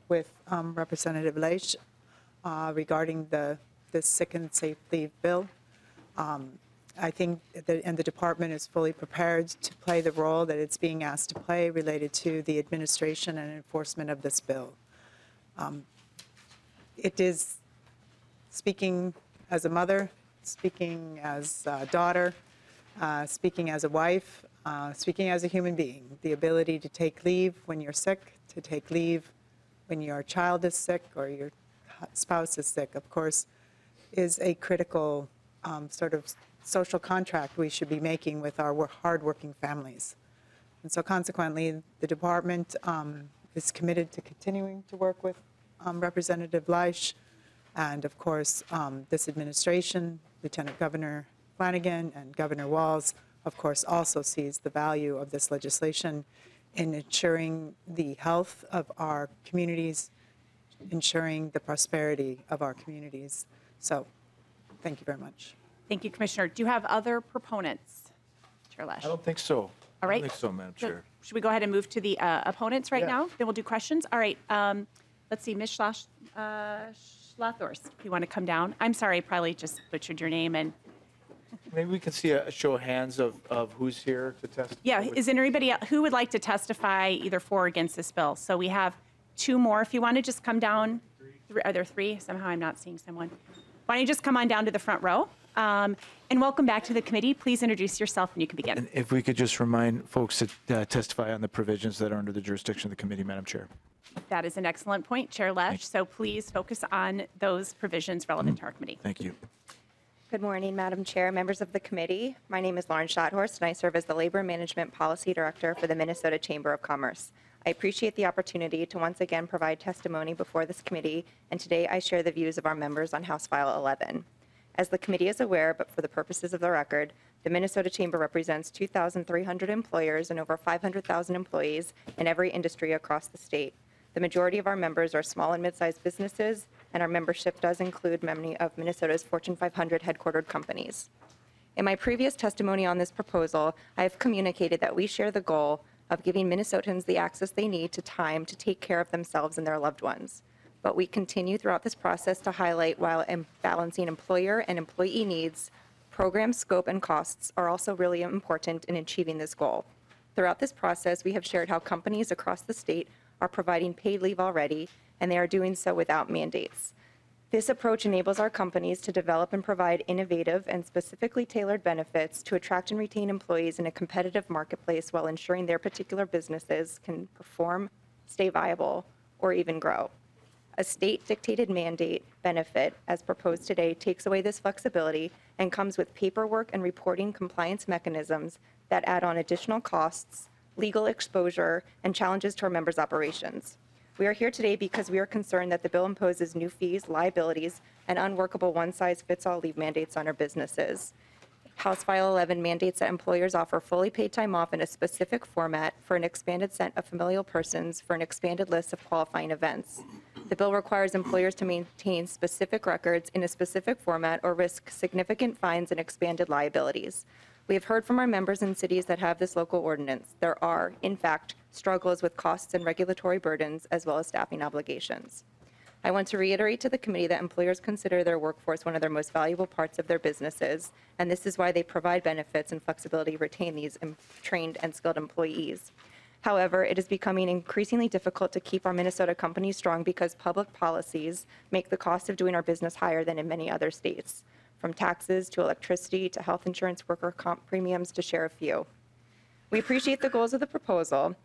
with Representative Lesch regarding the sick and safe leave bill. I think the department is fully prepared to play the role that it's being asked to play related to the administration and enforcement of this bill. It is, speaking as a mother, speaking as a daughter, speaking as a wife, speaking as a human being, the ability to take leave when you're sick, to take leave when your child is sick or your spouse is sick, of course, is a critical sort of social contract we should be making with our hardworking families. And so consequently, the department is committed to continuing to work with Representative Lesch, and of course, this administration, Lieutenant Governor Flanagan and Governor Walz, of course, also sees the value of this legislation in ensuring the health of our communities, ensuring the prosperity of our communities. So, thank you very much.
Thank you, Commissioner. Do you have other proponents, Chair Lesch?
I don't think so.
All right.
I don't think so, Madam Chair.
Should we go ahead and move to the opponents right
Yeah.
now? Then we'll do questions. All right. Let's see, Ms. Schlathorst, if you want to come down. I'm sorry, I probably just butchered your name. And
Maybe we can see a show of hands of who's here to testify.
yeah, is there anybody else who would like to testify either for or against this bill? So we have two more. If you want to just come down, are there three? Somehow I'm not seeing someone. Why don't you just come on down to the front row? And welcome back to the committee. Please introduce yourself and you can begin.
And if we could just remind folks to testify on the provisions that are under the jurisdiction of the committee, Madam Chair.
That is an excellent point, Chair Lesch. So please focus on those provisions relevant to our committee.
Thank you.
Good morning, Madam Chair, members of the committee. My name is Lauren Schotthorst, and I serve as the Labor Management Policy Director for the Minnesota Chamber of Commerce. I appreciate the opportunity to once again provide testimony before this committee, and today I share the views of our members on House File 11. As the committee is aware, but for the purposes of the record, the Minnesota Chamber represents 2,300 employers and over 500,000 employees in every industry across the state. The majority of our members are small and mid-sized businesses, and our membership does include many of Minnesota's Fortune 500 headquartered companies. In my previous testimony on this proposal, I have communicated that we share the goal of giving Minnesotans the access they need to time to take care of themselves and their loved ones. But we continue throughout this process to highlight while balancing employer and employee needs, program scope and costs are also really important in achieving this goal. Throughout this process, we have shared how companies across the state are providing paid leave already, and they are doing so without mandates. This approach enables our companies to develop and provide innovative and specifically tailored benefits to attract and retain employees in a competitive marketplace while ensuring their particular businesses can perform, stay viable, or even grow. A state-dictated mandate benefit, as proposed today, takes away this flexibility and comes with paperwork and reporting compliance mechanisms that add on additional costs, legal exposure, and challenges to our members' operations. We are here today because we are concerned that the bill imposes new fees, liabilities, and unworkable one-size-fits-all leave mandates on our businesses. House File 11 mandates that employers offer fully paid time off in a specific format for an expanded set of familial persons for an expanded list of qualifying events. The bill requires employers to maintain specific records in a specific format or risk significant fines and expanded liabilities. We have heard from our members in cities that have this local ordinance. There are, in fact, struggles with costs and regulatory burdens as well as staffing obligations. I want to reiterate to the committee that employers consider their workforce one of their most valuable parts of their businesses, and this is why they provide benefits and flexibility to retain these trained and skilled employees. However, it is becoming increasingly difficult to keep our Minnesota companies strong because public policies make the cost of doing our business higher than in many other states, from taxes to electricity to health insurance, worker comp premiums, to share a few. We appreciate the goals of the proposal,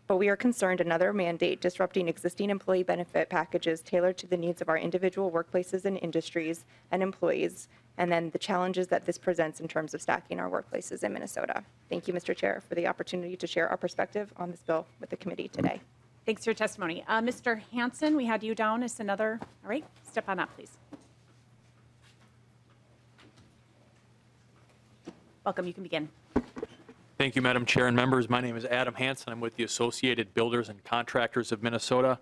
but we are concerned another mandate disrupting existing employee benefit packages tailored to the needs of our individual workplaces and industries and employees, and then the challenges that this presents in terms of stacking our workplaces in Minnesota. Thank you, Mr. Chair, for the opportunity to share our perspective on this bill with the committee today.
Thanks for your testimony. Mr. Hansen, we had you down as another. All right, step on up, please. Welcome, you can begin.
Thank you, Madam Chair and members. My name is Adam Hansen. I'm with the Associated Builders and Contractors of Minnesota.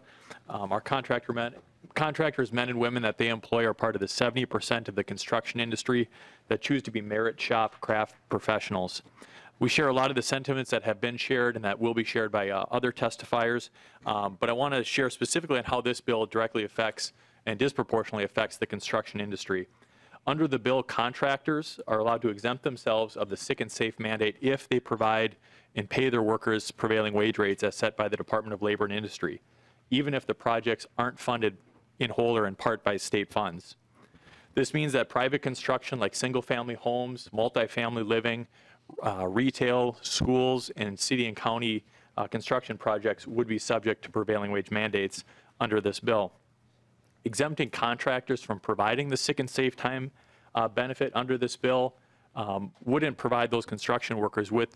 Our contractors, men and women that they employ, are part of the 70% of the construction industry that choose to be merit shop craft professionals. We share a lot of the sentiments that have been shared and that will be shared by other testifiers, but I want to share specifically on how this bill directly affects and disproportionately affects the construction industry. Under the bill, contractors are allowed to exempt themselves of the sick and safe mandate if they provide and pay their workers prevailing wage rates as set by the Department of Labor and Industry, even if the projects aren't funded in whole or in part by state funds. This means that private construction like single-family homes, multifamily living, retail, schools, and city and county construction projects would be subject to prevailing wage mandates under this bill. Exempting contractors from providing the sick and safe time benefit under this bill wouldn't provide those construction workers with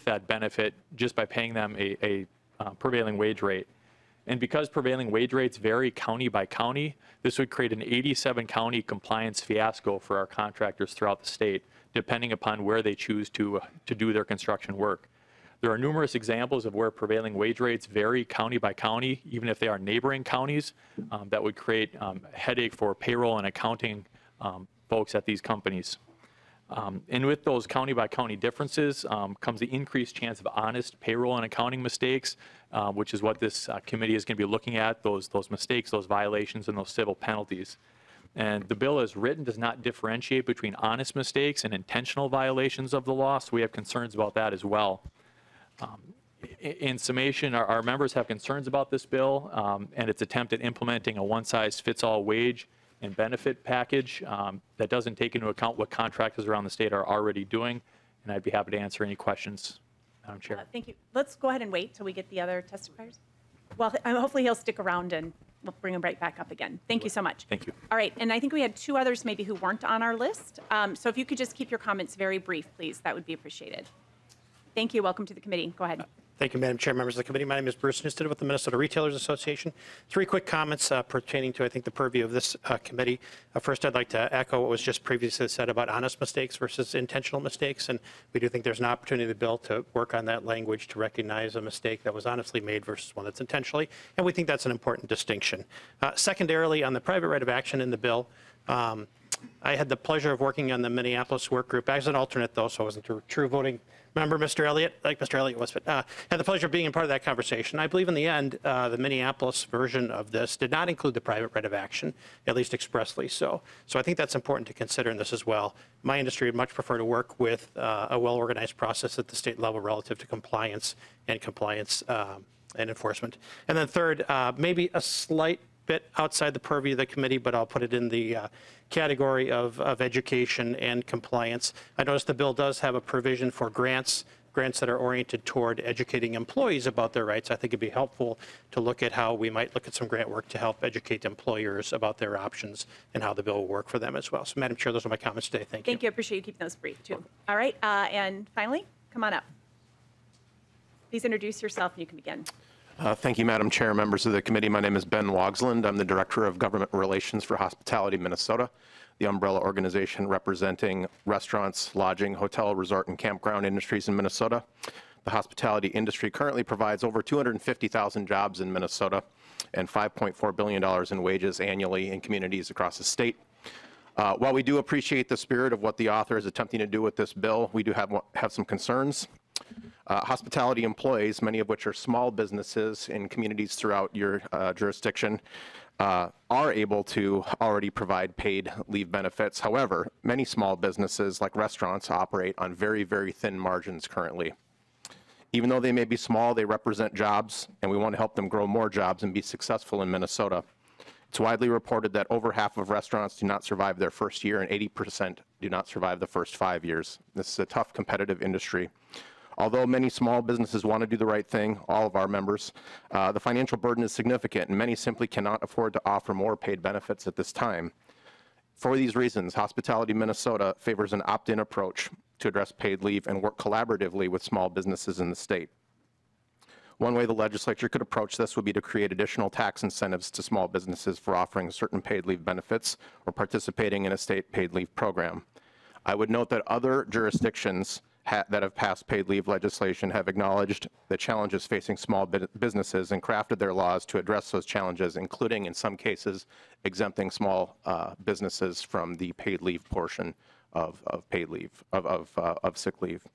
that benefit just by paying them a prevailing wage rate. And because prevailing wage rates vary county by county, this would create an 87 county compliance fiasco for our contractors throughout the state, depending upon where they choose to do their construction work. There are numerous examples of where prevailing wage rates vary county by county, even if they are neighboring counties. That would create a headache for payroll and accounting folks at these companies. And with those county by county differences comes the increased chance of honest payroll and accounting mistakes, which is what this committee is going to be looking at, those mistakes, those violations, and those civil penalties. And the bill as written does not differentiate between honest mistakes and intentional violations of the law, so we have concerns about that as well. In summation, our members have concerns about this bill and its attempt at implementing a one-size-fits-all wage and benefit package that doesn't take into account what contractors around the state are already doing. And I'd be happy to answer any questions, Madam Chair.
Thank you. Let's go ahead and wait till we get the other testifiers. Well, hopefully he'll stick around and we'll bring him right back up again. Thank you so much.
Thank you.
All right, and I think we had 2 others maybe who weren't on our list. So if you could just keep your comments very brief, please, that would be appreciated. Thank you. Welcome to the committee. Go ahead.
Thank you, Madam Chair, members of the committee. My name is Bruce Newstead with the Minnesota Retailers Association. 3 quick comments pertaining to, I think, the purview of this committee. First, I'd like to echo what was just previously said about honest mistakes versus intentional mistakes, and we do think there's an opportunity in the bill to work on that language to recognize a mistake that was honestly made versus one that's intentionally, and we think that's an important distinction. Secondarily, on the private right of action in the bill, I had the pleasure of working on the Minneapolis work group as an alternate, though, so I wasn't a true voting member, Mr. Elliott, like Mr. Elliott was, but had the pleasure of being a part of that conversation. I believe in the end, the Minneapolis version of this did not include the private right of action, at least expressly so. So I think that's important to consider in this as well. My industry would much prefer to work with a well-organized process at the state level relative to compliance and enforcement. And then third, maybe a slight bit outside the purview of the committee, but I'll put it in the category of education and compliance. I notice the bill does have a provision for grants that are oriented toward educating employees about their rights. I think it'd be helpful to look at how we might look at some grant work to help educate employers about their options and how the bill will work for them as well. So, Madam Chair, those are my comments today. Thank you.
Thank you. I appreciate you keeping those brief, too. All right, and finally, come on up. Please introduce yourself and you can begin.
Thank you, Madam Chair, members of the committee. My name is Ben Wogsland. I'm the Director of Government Relations for Hospitality Minnesota, the umbrella organization representing restaurants, lodging, hotel, resort, and campground industries in Minnesota. The hospitality industry currently provides over 250,000 jobs in Minnesota and $5.4 billion in wages annually in communities across the state. While we do appreciate the spirit of what the author is attempting to do with this bill, we do have some concerns. Hospitality employees, many of which are small businesses in communities throughout your jurisdiction, are able to already provide paid leave benefits. However, many small businesses like restaurants operate on very, very thin margins currently. Even though they may be small, they represent jobs, and we want to help them grow more jobs and be successful in Minnesota. It's widely reported that over half of restaurants do not survive their first year and 80% do not survive the first 5 years. This is a tough competitive industry. Although many small businesses want to do the right thing, all of our members, the financial burden is significant and many simply cannot afford to offer more paid benefits at this time. For these reasons, Hospitality Minnesota favors an opt-in approach to address paid leave and work collaboratively with small businesses in the state. One way the legislature could approach this would be to create additional tax incentives to small businesses for offering certain paid leave benefits or participating in a state paid leave program. I would note that other jurisdictions that have passed paid leave legislation have acknowledged the challenges facing small businesses and crafted their laws to address those challenges, including, in some cases, exempting small businesses from the paid leave portion of paid leave, of sick leave.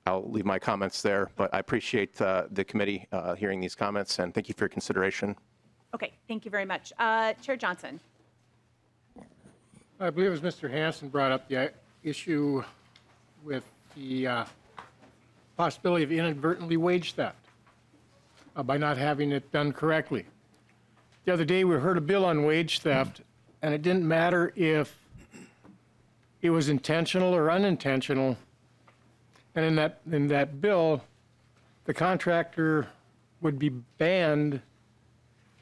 I'll leave my comments there, but I appreciate the committee hearing these comments, and thank you for your consideration.
Okay, thank you very much. Chair Johnson.
I believe it was Mr. Hansen brought up the issue with the possibility of inadvertently wage theft by not having it done correctly. The other day we heard a bill on wage theft, and it didn't matter if it was intentional or unintentional. And in that bill, the contractor would be banned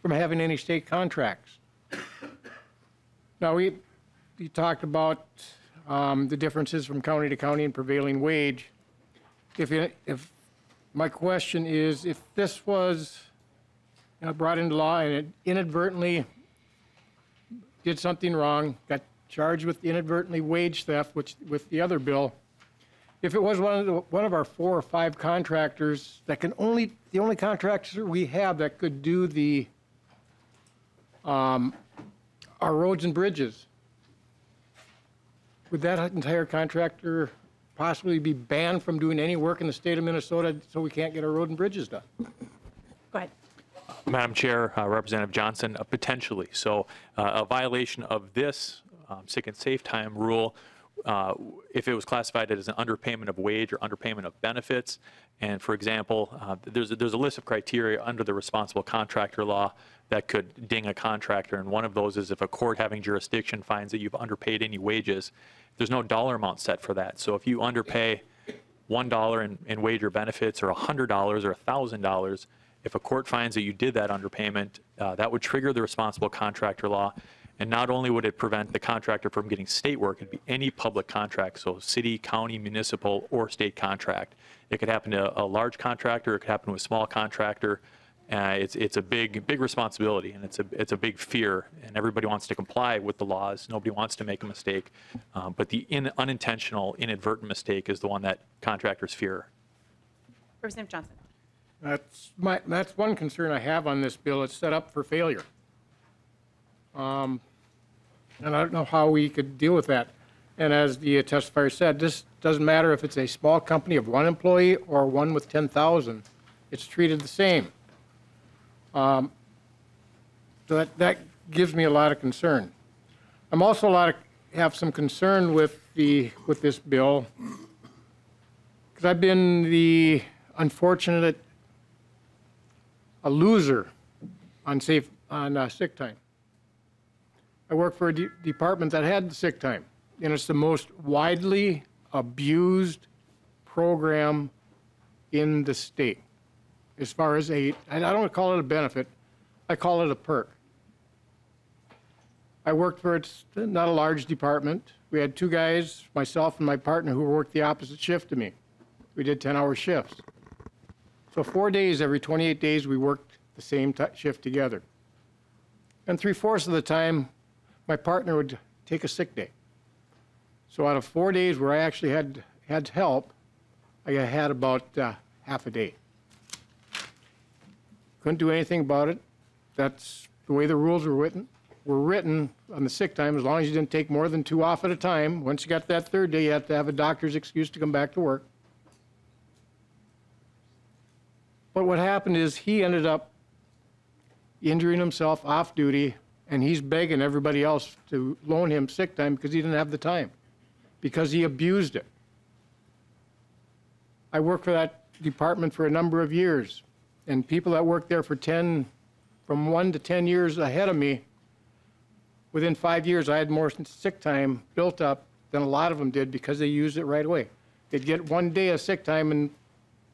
from having any state contracts. Now, we talked about the differences from county to county in prevailing wage. If my question is, if this was brought into law and it inadvertently did something wrong, got charged with inadvertently wage theft, which with the other bill, if it was one of our 4 or 5 contractors that the only contractor we have that could do the our roads and bridges, would that entire contractor possibly be banned from doing any work in the state of Minnesota so we can't get our road and bridges done?
Go ahead.
Madam Chair, Representative Johnson, potentially. So a violation of this sick and safe time rule if it was classified as an underpayment of wage or underpayment of benefits. And for example, there's a list of criteria under the responsible contractor law that could ding a contractor. And one of those is if a court having jurisdiction finds that you've underpaid any wages, there's no dollar amount set for that. So if you underpay $1 in wage or benefits, or $100 or $1,000, if a court finds that you did that underpayment, that would trigger the responsible contractor law. And not only would it prevent the contractor from getting state work, it'd be any public contract, so city, county, municipal, or state contract. It could happen to a large contractor, it could happen to a small contractor. It's a big responsibility, and it's a big fear, and everybody wants to comply with the laws. Nobody wants to make a mistake, but the unintentional, inadvertent mistake is the one that contractors fear.
Representative Johnson.
That's one concern I have on this bill. It's set up for failure. And I don't know how we could deal with that. And as the testifier said, this doesn't matter if it's a small company of 1 employee or one with 10,000. It's treated the same. So that gives me a lot of concern. I'm also have some concern with this bill because I've been the unfortunate loser on sick time. I work for a department that had the sick time, and it's the most widely abused program in the state. As far as I don't call it a benefit, I call it a perk. I worked for, it's not a large department. We had 2 guys, myself and my partner, who worked the opposite shift to me. We did 10-hour shifts. So 4 days every 28 days, we worked the same shift together. And 3/4 of the time, my partner would take a sick day. So out of 4 days where I actually had help, I had about half a day. Couldn't do anything about it. That's the way the rules were written on the sick time. As long as you didn't take more than 2 off at a time, once you got that 3rd day, you have to have a doctor's excuse to come back to work. But what happened is he ended up injuring himself off duty, and he's begging everybody else to loan him sick time because he didn't have the time, because he abused it. I worked for that department for a number of years, and people that worked there from 1 to 10 years ahead of me, within 5 years, I had more sick time built up than a lot of them did because they used it right away. They'd get 1 day of sick time and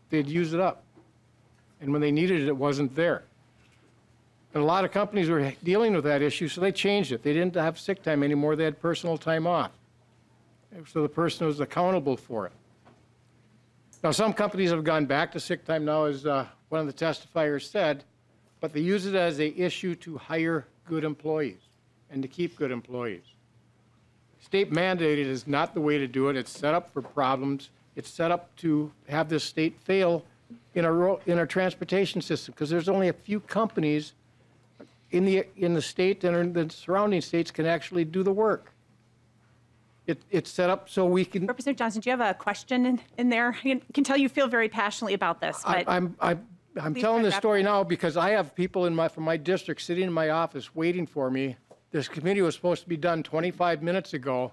they'd use it up. And when they needed it, it wasn't there. And a lot of companies were dealing with that issue, so they changed it. They didn't have sick time anymore. They had personal time off. So the person was accountable for it. Now, some companies have gone back to sick time now, as one of the testifiers said, but they use it as an issue to hire good employees and to keep good employees. State mandated is not the way to do it. It's set up for problems. It's set up to have this state fail in our transportation system, because there's only a few companies in the state and the surrounding states can actually do the work. It's set up so we can.
Representative Johnson, do you have a question in there? I can tell you feel very passionately about this. But
I'm telling this story now because I have people from my district sitting in my office waiting for me. This committee was supposed to be done 25 minutes ago.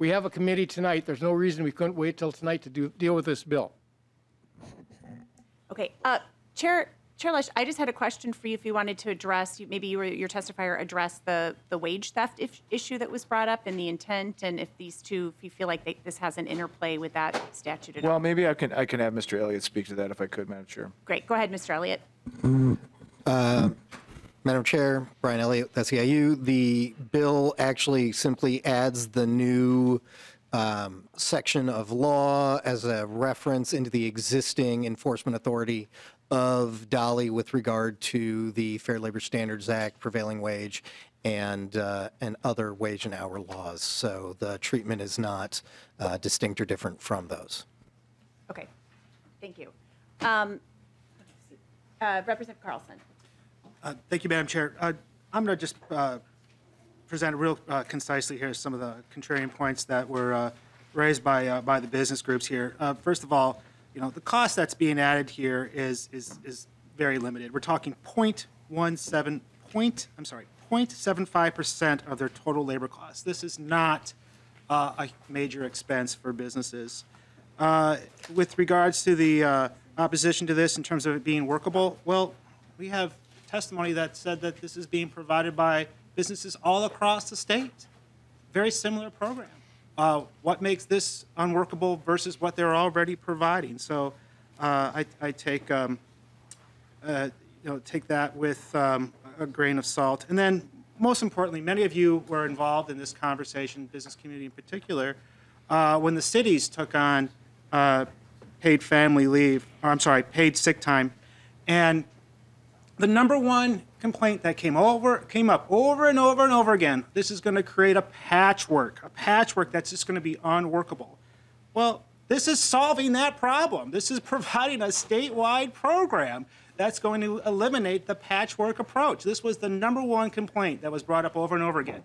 We have a committee tonight. There's no reason we couldn't wait till tonight to deal with this bill.
Okay, Chair Lesch, I just had a question for you if you wanted to address, maybe your testifier address the wage theft issue that was brought up and the intent, and if these two, if you feel like this has an interplay with that statute at all.
Well, maybe I can have Mr. Elliott speak to that if I could, Madam Chair.
Great, go ahead, Mr. Elliott.
Madam Chair, Brian Elliott, SEIU. The bill actually simply adds the new section of law as a reference into the existing enforcement authority of Dolly with regard to the Fair Labor Standards Act, prevailing wage, and other wage and hour laws. So the treatment is not distinct or different from those.
Okay, thank you. Representative Carlson.
Thank you, Madam Chair. I'm going to just present real concisely here some of the contrarian points that were raised by the business groups here. First of all, the cost that's being added here is very limited. We're talking 0.75% of their total labor costs. This is not a major expense for businesses. With regards to the opposition to this in terms of it being workable, well, we have testimony that said that this is being provided by businesses all across the state. Very similar program. What makes this unworkable versus what they're already providing? So I take take that with a grain of salt. And then, most importantly, many of you were involved in this conversation, business community in particular, when the cities took on paid family leave, or I'm sorry, paid sick time, and the number one complaint that came up over and over and over again, this is going to create a patchwork that's just going to be unworkable. Well, this is solving that problem. This is providing a statewide program that's going to eliminate the patchwork approach. This was the number one complaint that was brought up over and over again.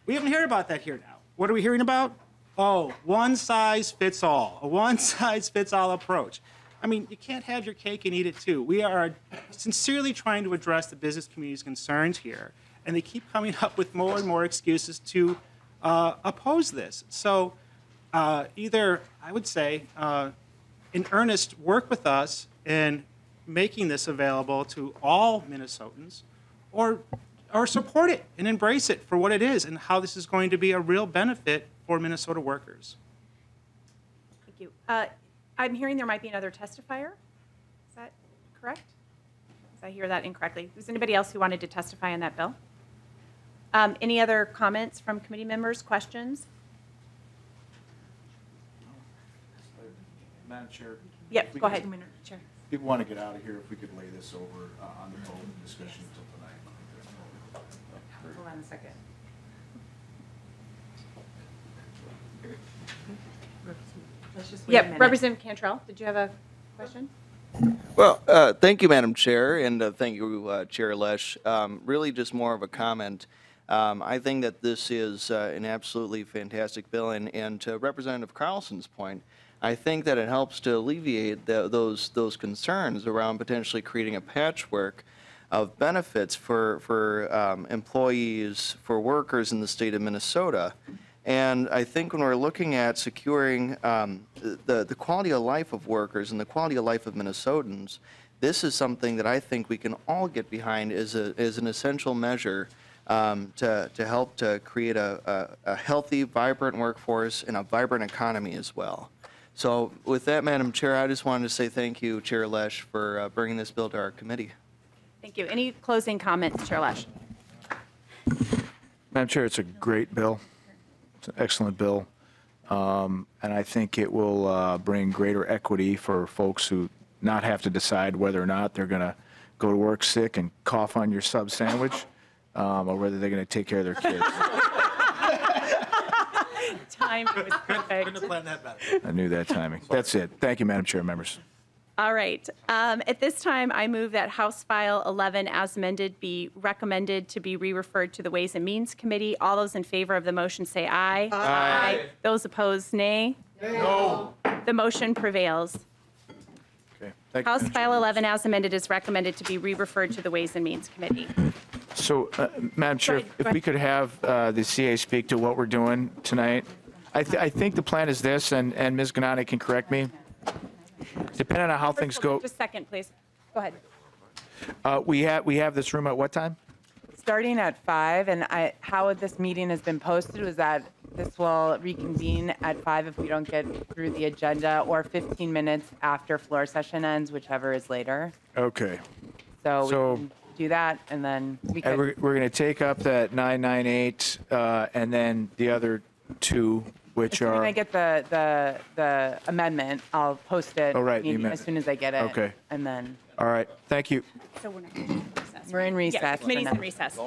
We haven't heard about that here now. What are we hearing about? Oh, one size fits all, a one size fits all approach. I mean, you can't have your cake and eat it too. We are sincerely trying to address the business community's concerns here, and they keep coming up with more and more excuses to oppose this. So either, I would say, in earnest, work with us in making this available to all Minnesotans, or support it and embrace it for what it is and how this is going to be a real benefit for Minnesota workers.
Thank you. I'm hearing there might be another testifier. Is that correct? Did I hear that incorrectly? Was anybody else who wanted to testify on that bill? Any other comments from committee members, questions?
Madam Chair.
Yep, go ahead. Chair.
People want to get out of here, if we could lay this over on the vote and discussion until tonight.
Hold on a second. Yep, Representative Cantrell, did you have a question?
Well, thank you, Madam Chair, and thank you, Chair Lesch. Really just more of a comment. I think that this is an absolutely fantastic bill, and to Representative Carlson's point, I think that it helps to alleviate those concerns around potentially creating a patchwork of benefits for employees, for workers in the state of Minnesota. And I think when we're looking at securing the quality of life of workers and the quality of life of Minnesotans, this is something that I think we can all get behind as an essential measure to help to create a healthy, vibrant workforce and a vibrant economy as well. So with that, Madam Chair, I just wanted to say thank you, Chair Lesch, for bringing this bill to our committee.
Thank you. Any closing comments, Chair Lesch?
Madam Chair, it's a great bill. It's an excellent bill. And I think it will bring greater equity for folks who not have to decide whether or not they're going to go to work sick and cough on your sub sandwich, or whether they're going to take care of their kids.
Time was perfect.
Couldn't have planned that better.
I knew that timing. That's it. Thank you, Madam Chair, members.
All right. At this time, I move that House File 11 as amended be recommended to be re-referred to the Ways and Means Committee. All those in favor of the motion say aye. Aye. Those opposed, nay. No. The motion prevails.
Okay. Thank you,
House
Madam
File
Chair.
11 as amended is recommended to be re-referred to the Ways and Means Committee.
So, Madam Chair,
Go ahead.
if we could have the CA speak to what we're doing tonight. I think the plan is this, and Ms. Ganani can correct me. Depending on how things go,
Just a second, please. Go ahead.
we have this room at what time?
Starting at 5, and how this meeting has been posted was that this will reconvene at 5 if we don't get through the agenda, or 15 minutes after floor session ends, whichever is later.
Okay.
So
So-
we can do that, and then we
And
could.
we're going to take up that 998, and then the other two, which
When
are,
I get the amendment, I'll post it
Oh, right, the
maybe
amendment.
as soon as I get it.
Okay.
And then
all right, thank you.
So we're not in recess.
we're in recess.
Yeah,
for
committee's
now.
in recess.